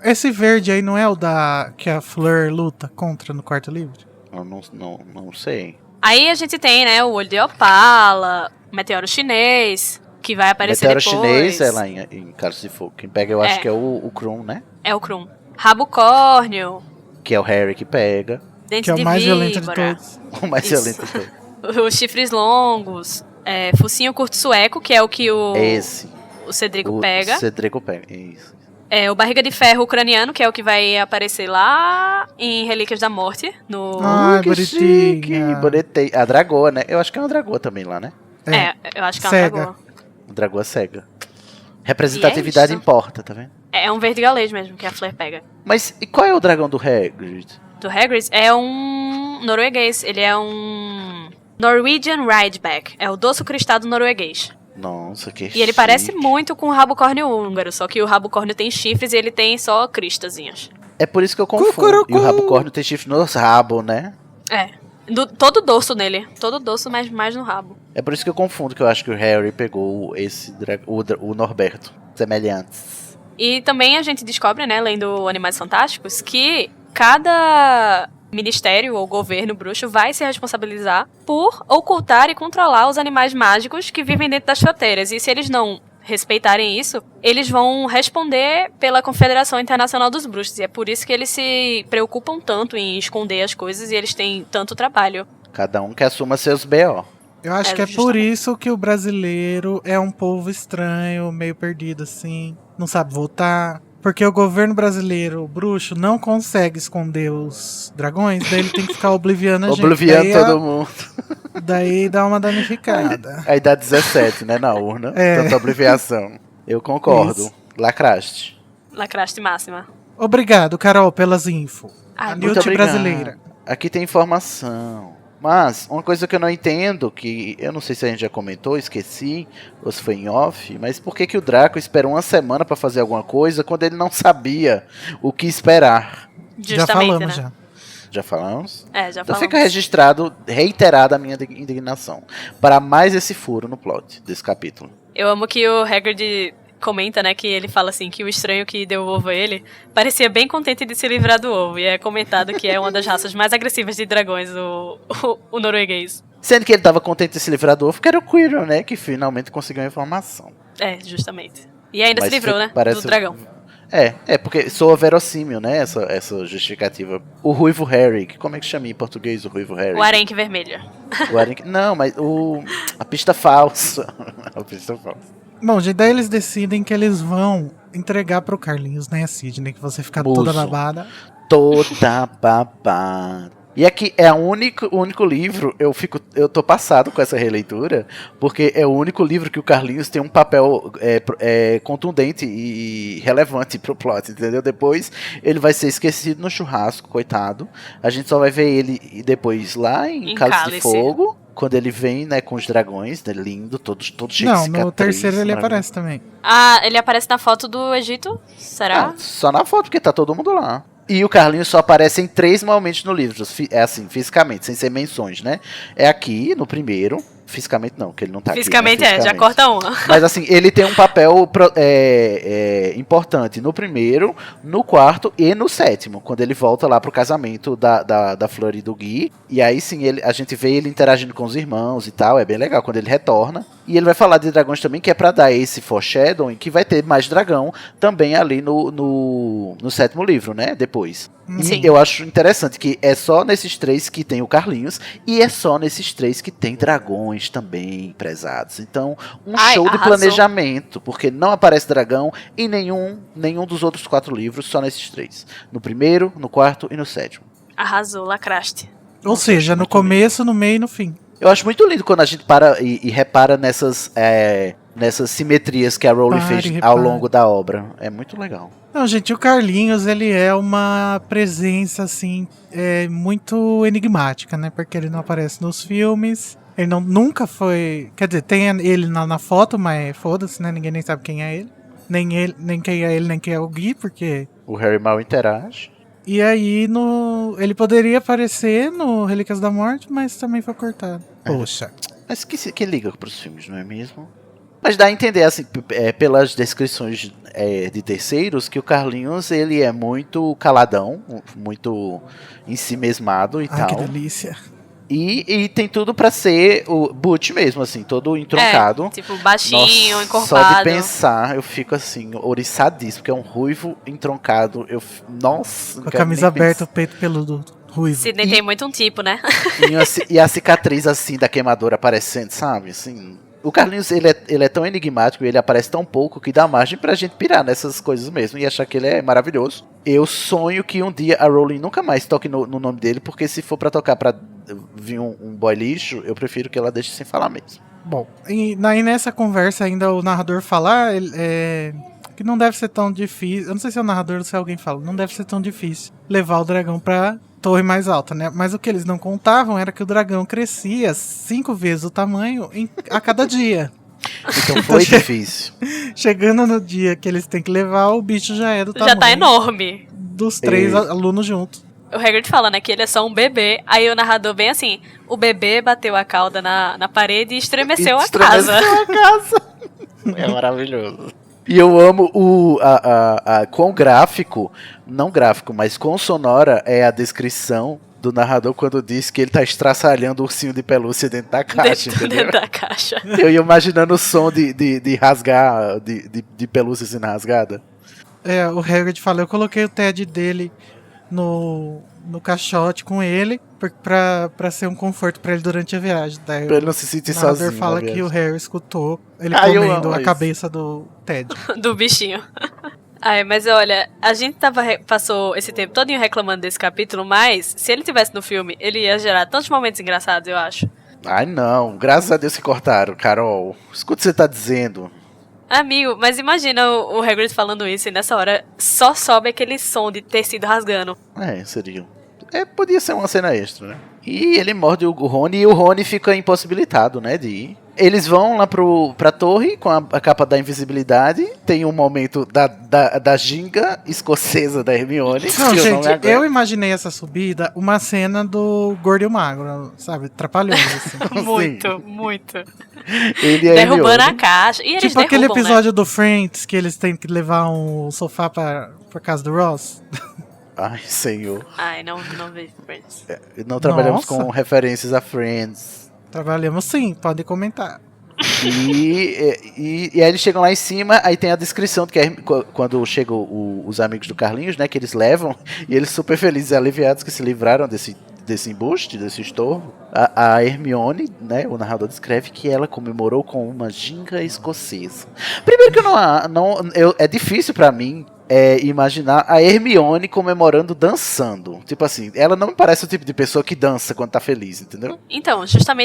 Esse verde aí não é o da que a Fleur luta contra no quarto livro? Eu não sei. Aí a gente tem, né, o olho de opala, o meteoro chinês, que vai aparecer Meteoro depois. chinês é lá em Cálice de Fogo. Quem pega eu acho que é o Krum, né? É o Krum. Rabo córneo, Que é o Harry que pega. dente Que é de o mais violento de víbora, todos. O mais Isso. violento de todos. os chifres longos, focinho curto sueco, que é o que o Esse. Cedrico pega. O Cedrico pega, isso. O barriga de ferro ucraniano, que é o que vai aparecer lá em Relíquias da Morte. No... Ai, Que bonitinha. chique, bonitinho. A dragoa, né? Eu acho que é uma dragoa também lá, né? eu acho que é uma Cega. dragoa. Dragoa cega. Representatividade E é isso. importa, tá vendo? É um verde galês mesmo, que a Fleur pega. Mas e qual é o dragão do Hagrid? Do Hagrid é um norueguês. Ele é um Norwegian Ridgeback. É o doce cristado norueguês. Nossa, que E ele parece muito com o rabo córneo húngaro, só que o rabo córneo tem chifres e ele tem só cristazinhas. É por isso que eu confundo. Cucurucu. E o rabo córneo tem chifre no rabo, né? Todo dorso nele. Todo dorso, mas mais no rabo. É por isso que eu confundo, que eu acho que o Harry pegou o Norberto. Semelhantes. E também a gente descobre, né, lendo Animais Fantásticos, que cada ministério ou governo bruxo vai se responsabilizar por ocultar e controlar os animais mágicos que vivem dentro das fronteiras. E se eles não respeitarem isso, eles vão responder pela Confederação Internacional dos Bruxos. E é por isso que eles se preocupam tanto em esconder as coisas e eles têm tanto trabalho. Cada um que assuma seus B.O. Eu acho que é por justamente. isso que o brasileiro é um povo estranho, meio perdido assim, não sabe voltar. Porque o governo brasileiro, o bruxo, não consegue esconder os dragões, daí ele tem que ficar obliviando a gente. Obliviando todo mundo. Daí dá uma danificada. Aí dá 17, né, na urna. É. Tanta obliviação. Eu concordo. Isso. Lacraste. Lacraste máxima. Obrigado, Carol, pelas info. Ai, A Muito Newt obrigado. brasileira. Aqui tem informação. Mas, uma coisa que eu não entendo, que eu não sei se a gente já comentou, esqueci, ou se foi em off, mas por que que o Draco esperou uma semana pra fazer alguma coisa quando ele não sabia o que esperar? Justamente, Já falamos, né? já. Já falamos? Já Então falamos. fica registrado, reiterada a minha indignação para mais esse furo no plot desse capítulo. Eu amo que o Hagrid comenta, né, que ele fala assim, que o estranho que deu o ovo a ele parecia bem contente de se livrar do ovo. E é comentado que é uma das raças mais agressivas de dragões, o norueguês. Sendo que ele estava contente de se livrar do ovo, que era o Quirrell, né, que finalmente conseguiu a informação. Justamente. E ainda Mas se livrou, né, parece- do dragão. Porque soa verossímil, né, essa justificativa. O Ruivo Harry, como é que chama em português o Ruivo Harry? O arenque vermelho. O arenque... Não, mas a pista falsa. A pista falsa. Bom, gente, daí eles decidem que eles vão entregar pro Carlinhos, né, a Sidney, que você fica toda Muso. babada. Toda babada. E aqui é o único livro, eu tô passado com essa releitura, porque é o único livro que o Carlinhos tem um papel contundente e relevante pro plot, entendeu? Depois ele vai ser esquecido no churrasco, coitado. A gente só vai ver ele depois lá em Cálice de Cálice. Fogo, quando ele vem, né, com os dragões, né, lindo, todo cheio de Não, cicatriz. no terceiro ele maravilhoso. aparece também. Ele aparece na foto do Egito? Será? Só na foto, porque tá todo mundo lá. E o Carlinhos só aparece em 3 momentos no livro. É assim, fisicamente, sem ser menções, né? É aqui, no primeiro. Fisicamente não, que ele não tá Fisicamente aqui. Né? já corta uma. Mas assim, ele tem um papel importante no primeiro, no quarto e no sétimo. Quando ele volta lá pro casamento da Fleur e do Gui. E aí sim, a gente vê ele interagindo com os irmãos e tal. É bem legal quando ele retorna. E ele vai falar de dragões também, que é pra dar esse foreshadowing, que vai ter mais dragão também ali no sétimo livro, né? Depois. Sim. E eu acho interessante que é só nesses 3 que tem o Carlinhos e é só nesses 3 que tem dragões também prezados. Então, show de arrasou. planejamento, porque não aparece dragão em nenhum dos outros 4 livros, só nesses 3. No primeiro, no quarto e no sétimo. Arrasou, lacraste. Ou seja, no muito começo, no meio e no fim. Eu acho muito lindo quando a gente para e repara nessas simetrias que a Rowling Pare, fez repare. ao longo da obra. É muito legal. Não, gente, o Carlinhos, ele é uma presença, assim, muito enigmática, né? Porque ele não aparece nos filmes. Ele nunca foi... Quer dizer, tem ele na foto, mas foda-se, né? Ninguém nem sabe quem é ele. Nem quem é ele, nem quem é o Gui, porque... O Harry mal interage. E aí, ele poderia aparecer no Relíquias da Morte, mas também foi cortado. Poxa. Mas que liga pros filmes, não é mesmo? Mas dá a entender, assim, pelas descrições de terceiros, que o Carlinhos, ele é muito caladão, muito em si mesmado e Ai, tal. que delícia. E tem tudo pra ser o Butch mesmo, assim, todo entroncado. Tipo, baixinho, Nossa, encorpado. só de pensar, eu fico assim, oriçadíssimo, porque é um ruivo entroncado. Nossa, Com a camisa aberta, o peito peludo, ruivo. Sidney tem muito um tipo, né? E a cicatriz, assim, da queimadura aparecendo, sabe? Assim, o Carlinhos, ele é tão enigmático, ele aparece tão pouco, que dá margem pra gente pirar nessas coisas mesmo e achar que ele é maravilhoso. Eu sonho que um dia a Rowling nunca mais toque no nome dele, porque se for pra tocar pra vir um boy lixo, eu prefiro que ela deixe sem falar mesmo. Bom, e aí nessa conversa ainda o narrador fala que não deve ser tão difícil. Eu não sei se é o narrador ou se alguém fala. Não deve ser tão difícil levar o dragão pra torre mais alta, né? Mas o que eles não contavam era que o dragão crescia 5 vezes o tamanho a cada dia. Então foi difícil. Chegando no dia que eles têm que levar, o bicho já é do tamanho Já tá enorme. dos 3 alunos juntos. O Hagrid fala, né, que ele é só um bebê. Aí o narrador bem assim, o bebê bateu a cauda na parede e estremeceu a casa. É maravilhoso. E eu amo quão gráfico, não gráfico, mas quão sonora é a descrição do narrador quando diz que ele tá estraçalhando o ursinho de pelúcia dentro da caixa, entendeu? Dentro da caixa. Eu ia imaginando o som de rasgar, de pelúcia sendo rasgada. O Hagrid fala, eu coloquei o TED dele no caixote com ele pra ser um conforto pra ele durante a viagem. Daí Pra ele não se sentir o narrador sozinho. fala na que o viagem. Harry escutou ele Eu comendo amo a isso. cabeça do Ted. Do bichinho. Ai, mas olha, a gente passou esse tempo todinho reclamando desse capítulo, mas se ele tivesse no filme, ele ia gerar tantos momentos engraçados, eu acho. Ai não, graças a Deus que cortaram, Carol. Escuta o que você tá dizendo. Amigo, mas imagina o Hagrid falando isso e nessa hora só sobe aquele som de tecido rasgando. Seria. Podia ser uma cena extra, né? E ele morde o Rony e o Rony fica impossibilitado, né, de ir. Eles vão lá pra torre com a capa da invisibilidade. Tem um momento da ginga escocesa da Hermione. Não, que gente, me aguento. eu imaginei essa subida uma cena do Gordo e o Magro, sabe? Trapalhões, assim. Muito, muito. Ele é Derrubando a Hermione. caixa. E eles Tipo aquele derrubam, episódio do Friends que eles têm que levar um sofá pra casa do Ross. Ai, senhor. né? Ai, não vi Friends. Não trabalhamos Nossa. com referências a Friends. Trabalhamos sim, pode comentar. E aí eles chegam lá em cima, aí tem a descrição de que quando chegam os amigos do Carlinhos, né, que eles levam, e eles super felizes e aliviados que se livraram desse embuste, desse estorvo. A Hermione, né, o narrador descreve que ela comemorou com uma ginga escocesa. Primeiro que é difícil pra mim imaginar a Hermione comemorando dançando. Tipo assim, ela não me parece o tipo de pessoa que dança quando tá feliz, entendeu? Então,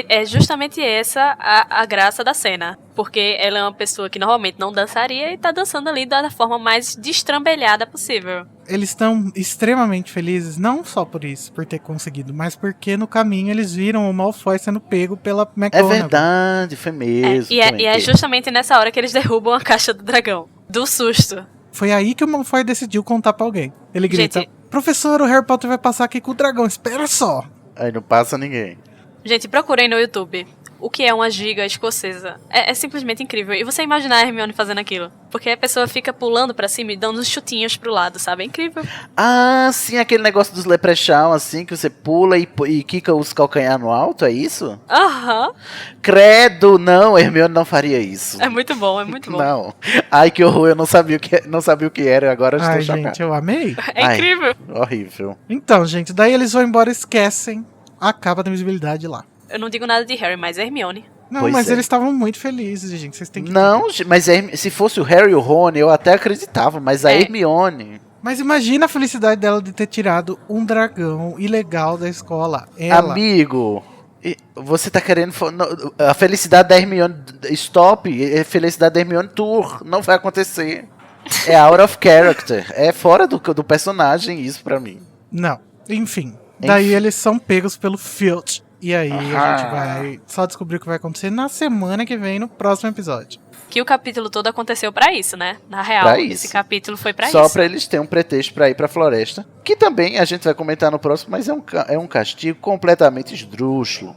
é justamente essa a graça da cena. Porque ela é uma pessoa que normalmente não dançaria e tá dançando ali da forma mais destrambelhada possível. Eles estão extremamente felizes, não só por isso, por ter conseguido, mas porque no caminho eles viram o Malfoy sendo pego pela É McGonagall. verdade, foi mesmo. E é justamente nessa hora que eles derrubam a caixa do dragão. Do susto. Foi aí que o Malfoy decidiu contar pra alguém. Ele grita, Gente- professor, o Harry Potter vai passar aqui com o dragão, espera só. Aí não passa ninguém. Gente, procurei no YouTube o que é uma giga escocesa. É simplesmente incrível. E você imaginar a Hermione fazendo aquilo. Porque a pessoa fica pulando pra cima e dando uns chutinhos pro lado, sabe? É incrível. Ah, sim, aquele negócio dos leprechaun, assim, que você pula e quica os calcanhar no alto, é isso? Aham. Credo, não, Hermione não faria isso. É muito bom, é muito bom. Não. Ai, que horror, eu não sabia o que era, agora eu Ai, estou gente, chocado. eu amei. É Ai. incrível. Horrível. Então, gente, daí eles vão embora e esquecem a capa da invisibilidade lá. Eu não digo nada de Harry, mas Hermione. Não, Pois mas é. eles estavam muito felizes, gente. Vocês têm que Não, entender. mas se fosse o Harry e o Rony, eu até acreditava, mas a É. Hermione... Mas imagina a felicidade dela de ter tirado um dragão ilegal da escola. Ela. Amigo, você tá querendo... A felicidade da Hermione... Stop, a felicidade da Hermione Tour. Não vai acontecer. É out of character. É fora do personagem isso pra mim. Não. Enfim. Daí Enfim. eles são pegos pelo Filch. E aí a Ah. gente vai só descobrir o que vai acontecer na semana que vem, no próximo episódio. Que o capítulo todo aconteceu pra isso, né? Na real, Pra esse isso. capítulo foi pra Só isso. pra eles terem um pretexto pra ir pra floresta. Que também a gente vai comentar no próximo, mas é um castigo completamente esdrúxulo.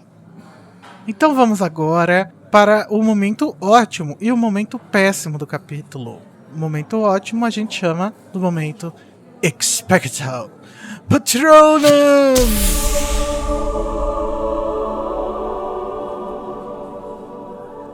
Então vamos agora para o momento ótimo e o momento péssimo do capítulo. O momento ótimo a gente chama do momento Expecto Patronum!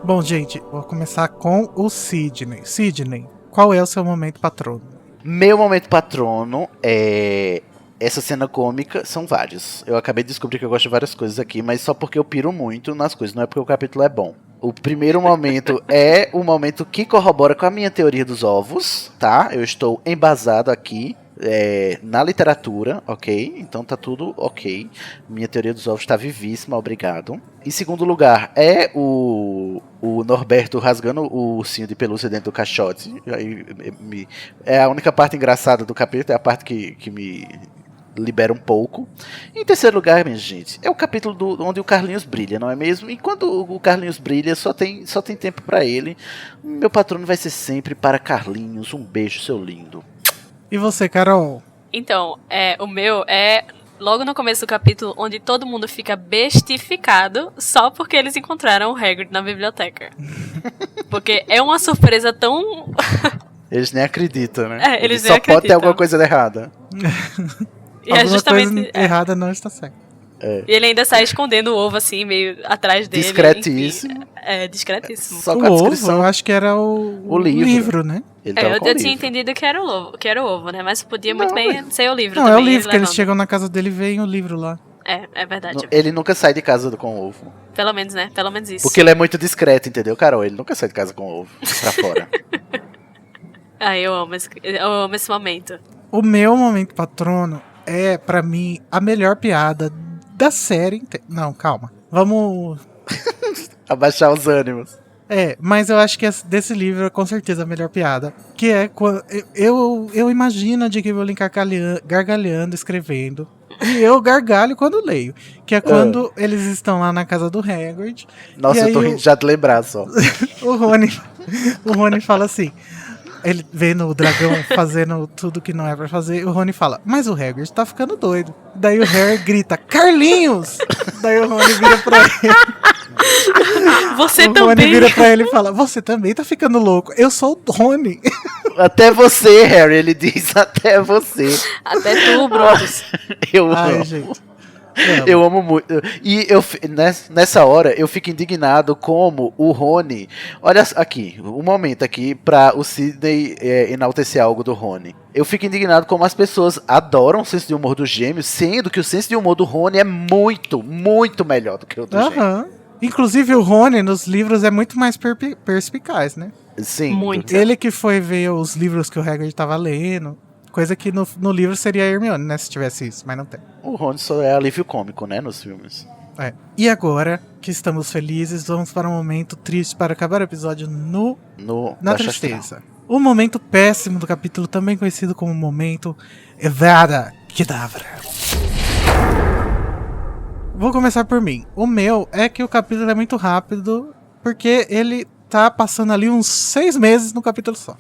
Bom, gente, vou começar com o Sidney. Sidney, qual é o seu momento patrono? Meu momento patrono é... Essa cena cômica, são vários. Eu acabei de descobrir que eu gosto de várias coisas aqui, mas só porque eu piro muito nas coisas, não é porque o capítulo é bom. O primeiro momento é o momento que corrobora com a minha teoria dos ovos, tá? Eu estou embasado aqui na literatura, ok? Então tá tudo ok. Minha teoria dos ovos tá vivíssima, obrigado. Em segundo lugar, é o Norberto rasgando o ursinho de pelúcia dentro do caixote. É a única parte engraçada do capítulo, é a parte que me libera um pouco. Em terceiro lugar, minha gente, é o capítulo onde o Carlinhos brilha, não é mesmo? E quando o Carlinhos brilha, só tem tempo pra ele. Meu patrono vai ser sempre para Carlinhos. Um beijo, seu lindo. E você, Carol? Então, o meu é logo no começo do capítulo, onde todo mundo fica bestificado só porque eles encontraram o Hagrid na biblioteca. Porque é uma surpresa tão... Eles nem acreditam, né? Eles nem só acreditam. pode ter alguma coisa errada. E é Alguma justamente... coisa errada não está certa. E ele ainda sai escondendo o ovo, assim, meio atrás dele. Discretíssimo. Enfim, discretíssimo. Só O com a ovo, descrição. eu acho que era o livro, né? Ele tava com o Eu livro. tinha entendido que era o ovo, né? Mas podia muito bem ser o livro Não, também. é o livro, que eles levando. chegam na casa dele e veem o livro lá. É verdade. Ele nunca sai de casa com ovo. Pelo menos, né? Pelo menos isso. Porque ele é muito discreto, entendeu, Carol? Ele nunca sai de casa com ovo pra fora. Eu amo esse momento. O meu momento patrono é, pra mim, a melhor piada da série inteira. Não, calma. Vamos... Abaixar os ânimos. Mas eu acho que desse livro é com certeza a melhor piada. Que é quando eu imagino a J.K. Rowling gargalhando, escrevendo. E eu gargalho quando leio. Que é quando eles estão lá na casa do Hagrid. Nossa, e eu tô rindo já de lembrar só. o Rony fala assim... Ele vendo o dragão fazendo tudo que não é pra fazer, o Rony fala, mas o Hagrid tá ficando doido. Daí o Harry grita, Carlinhos! Daí o Rony vira pra ele. Você o também. Rony vira pra ele e fala, você também tá ficando louco. Eu sou o Rony. Até você, Harry, ele diz, até você. Até tu, Brutus. Eu Ai, amo. gente. Eu amo muito. E nessa hora eu fico indignado como o Rony. Olha aqui, um momento aqui pra o Sidney enaltecer algo do Rony. Eu fico indignado como as pessoas adoram o senso de humor dos gêmeos, sendo que o senso de humor do Rony é muito, muito melhor do que o do gêmeo. Inclusive o Rony nos livros é muito mais perspicaz, né? Sim. Muito. Ele que foi ver os livros que o Hagrid tava lendo. Coisa que no livro seria a Hermione, né? Se tivesse isso, mas não tem. O Rony só é alívio cômico, né? Nos filmes. E agora que estamos felizes, vamos para um momento triste para acabar o episódio na Baixa tristeza. Astral. O momento péssimo do capítulo, também conhecido como momento Evada Kedavra. Vou começar por mim. O meu é que o capítulo é muito rápido, porque ele tá passando ali uns 6 meses no capítulo só.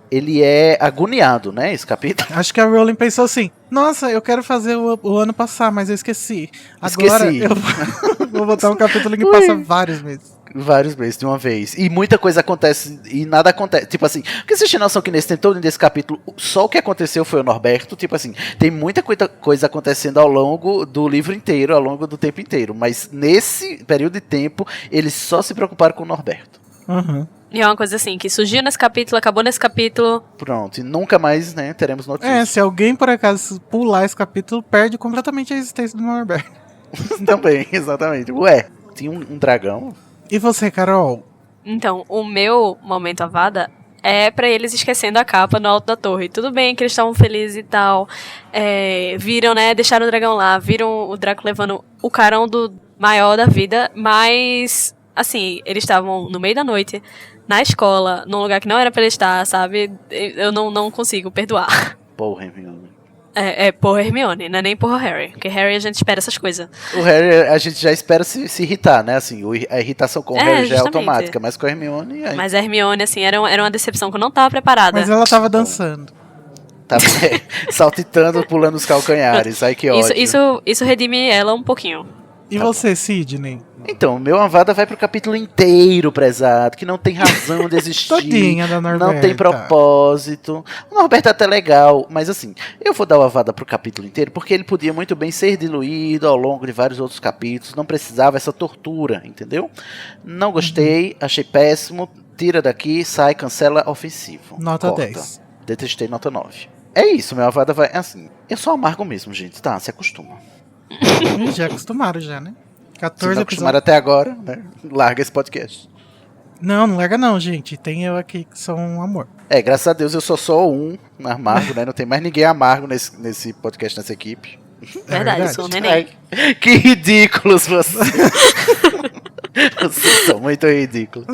Ele é agoniado, né? Esse capítulo. Acho que a Rowling pensou assim, nossa, eu quero fazer o ano passar, mas eu esqueci. Agora eu vou botar um capítulo que passa vários meses. Vários meses de uma vez. E muita coisa acontece e nada acontece. Tipo assim, porque vocês têm noção que nesse tempo todo desse capítulo, só o que aconteceu foi o Norberto. Tipo assim, tem muita coisa acontecendo ao longo do livro inteiro, ao longo do tempo inteiro. Mas nesse período de tempo, eles só se preocuparam com o Norberto. E é uma coisa assim, que surgiu nesse capítulo, acabou nesse capítulo. Pronto, e nunca mais, né, teremos notícias. Se alguém por acaso pular esse capítulo, perde completamente a existência do Norberto. Também, exatamente. Ué, tinha um dragão? E você, Carol? Então, o meu momento Avada é pra eles esquecendo a capa no alto da torre. Tudo bem que eles estavam felizes e tal. Viram, né, deixaram o dragão lá, viram o Draco levando o carão do maior da vida, mas, assim, eles estavam no meio da noite, na escola, num lugar que não era pra ele estar, sabe? Eu não consigo perdoar. Porra, Hermione. Porra Hermione, não é nem porra Harry. Porque Harry a gente espera essas coisas. O Harry a gente já espera se irritar, né? Assim, a irritação com o Harry já é justamente. automática, mas com a Hermione... Aí, Mas a Hermione, assim, era uma decepção que eu não tava preparada. Mas ela tava dançando. tá saltitando, pulando os calcanhares. Ai, que ódio. Isso redime ela um pouquinho. E você, Sidney? Então, meu Avada vai pro capítulo inteiro, prezado, que não tem razão de existir. Todinha da Norberta. Não tem propósito. O Norberto é até legal, mas assim, eu vou dar o Avada pro capítulo inteiro, porque ele podia muito bem ser diluído ao longo de vários outros capítulos, não precisava essa tortura, entendeu? Não gostei, achei péssimo, tira daqui, sai, cancela, ofensivo. Nota Corta. 10. Detestei, nota 9. É isso, meu Avada vai assim. Eu sou amargo mesmo, gente, tá? Se acostuma. Já acostumaram já, né? Se 14 não acostumaram episódios. até agora, né? Larga esse podcast. Não larga não, gente. Tem eu aqui que sou um amor. É, graças a Deus eu sou só um amargo, né? Não tem mais ninguém amargo nesse podcast, nessa equipe. Verdade, eu sou um neném. Ai, que ridículos vocês. Vocês são muito ridículos.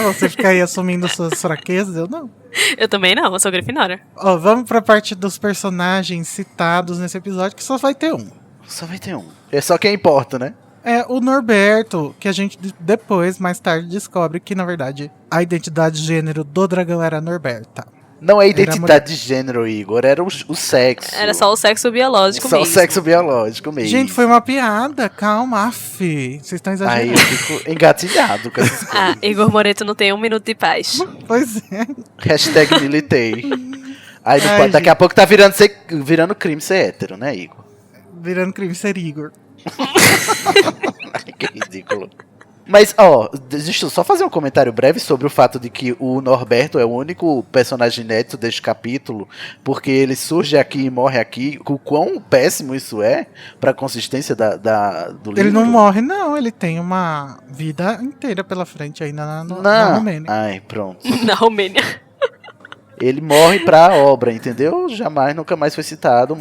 Você fica aí assumindo suas fraquezas, eu não. Eu também não, eu sou Grifinória. Ó, vamos pra parte dos personagens citados nesse episódio, que só vai ter um. Só vai ter um. É só quem importa, né? É o Norberto, que a gente depois, mais tarde, descobre que, na verdade, a identidade de gênero do dragão era Norberta. Não é identidade de gênero, Igor. Era o sexo. Era só o sexo biológico Só mesmo. o sexo biológico mesmo. Gente, foi uma piada. Calma, af. Vocês estão Aí exagerando. eu fico engatilhado com essas coisas. Ah, Igor Moreto não tem um minuto de paz. Pois é. Hashtag militei. Aí Ai, daqui a pouco tá virando crime ser hétero, né, Igor? Virando crime ser Igor. Ai, que ridículo. Mas, ó, deixa eu só fazer um comentário breve sobre o fato de que o Norberto é o único personagem neto deste capítulo, porque ele surge aqui e morre aqui. O quão péssimo isso é pra consistência do livro. Ele não morre, não. Ele tem uma vida inteira pela frente ainda na Romênia. Ai, pronto. Na Romênia. Ele morre pra obra, entendeu? Nunca mais foi citado.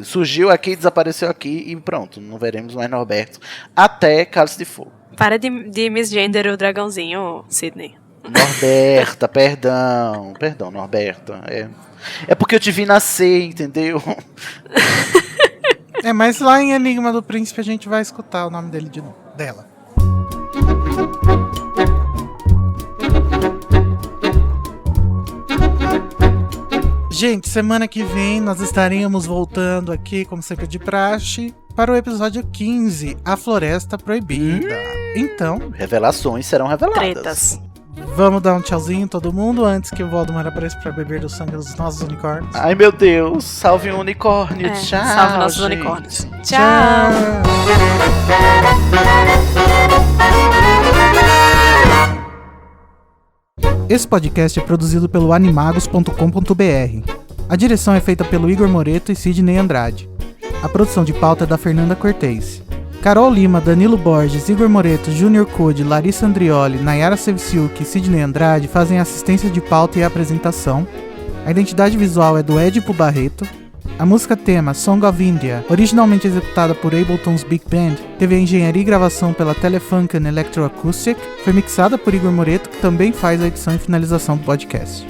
Surgiu aqui, desapareceu aqui e pronto. Não veremos mais Norberto até Cálice de Fogo. Para de misgender o dragãozinho, Sidney. Norberta, perdão, Norberta. É porque eu te vi nascer, entendeu? É, mas lá em Enigma do Príncipe a gente vai escutar o nome dele dela. Gente, semana que vem nós estaremos voltando aqui, como sempre de praxe, para o episódio 15, A Floresta Proibida. Então, Revelações serão reveladas. Tretas. vamos dar um tchauzinho todo mundo antes que o Voldemort apareça para beber do sangue dos nossos unicórnios. Ai, meu Deus, salve um unicórnio, É, tchau. salve nossos gente. unicórnios. Tchau. Esse podcast é produzido pelo animagos.com.br. A direção é feita pelo Igor Moreto e Sidney Andrade. A produção de pauta é da Fernanda Cortez. Carol Lima, Danilo Borges, Igor Moreto, Júnior Code, Larissa Andrioli, Nayara Sevciuk e Sidney Andrade fazem assistência de pauta e apresentação. A identidade visual é do Edipo Barreto. A música tema Song of India, originalmente executada por Ableton's Big Band, teve a engenharia e gravação pela Telefunken Electroacoustic, foi mixada por Igor Moreto, que também faz a edição e finalização do podcast.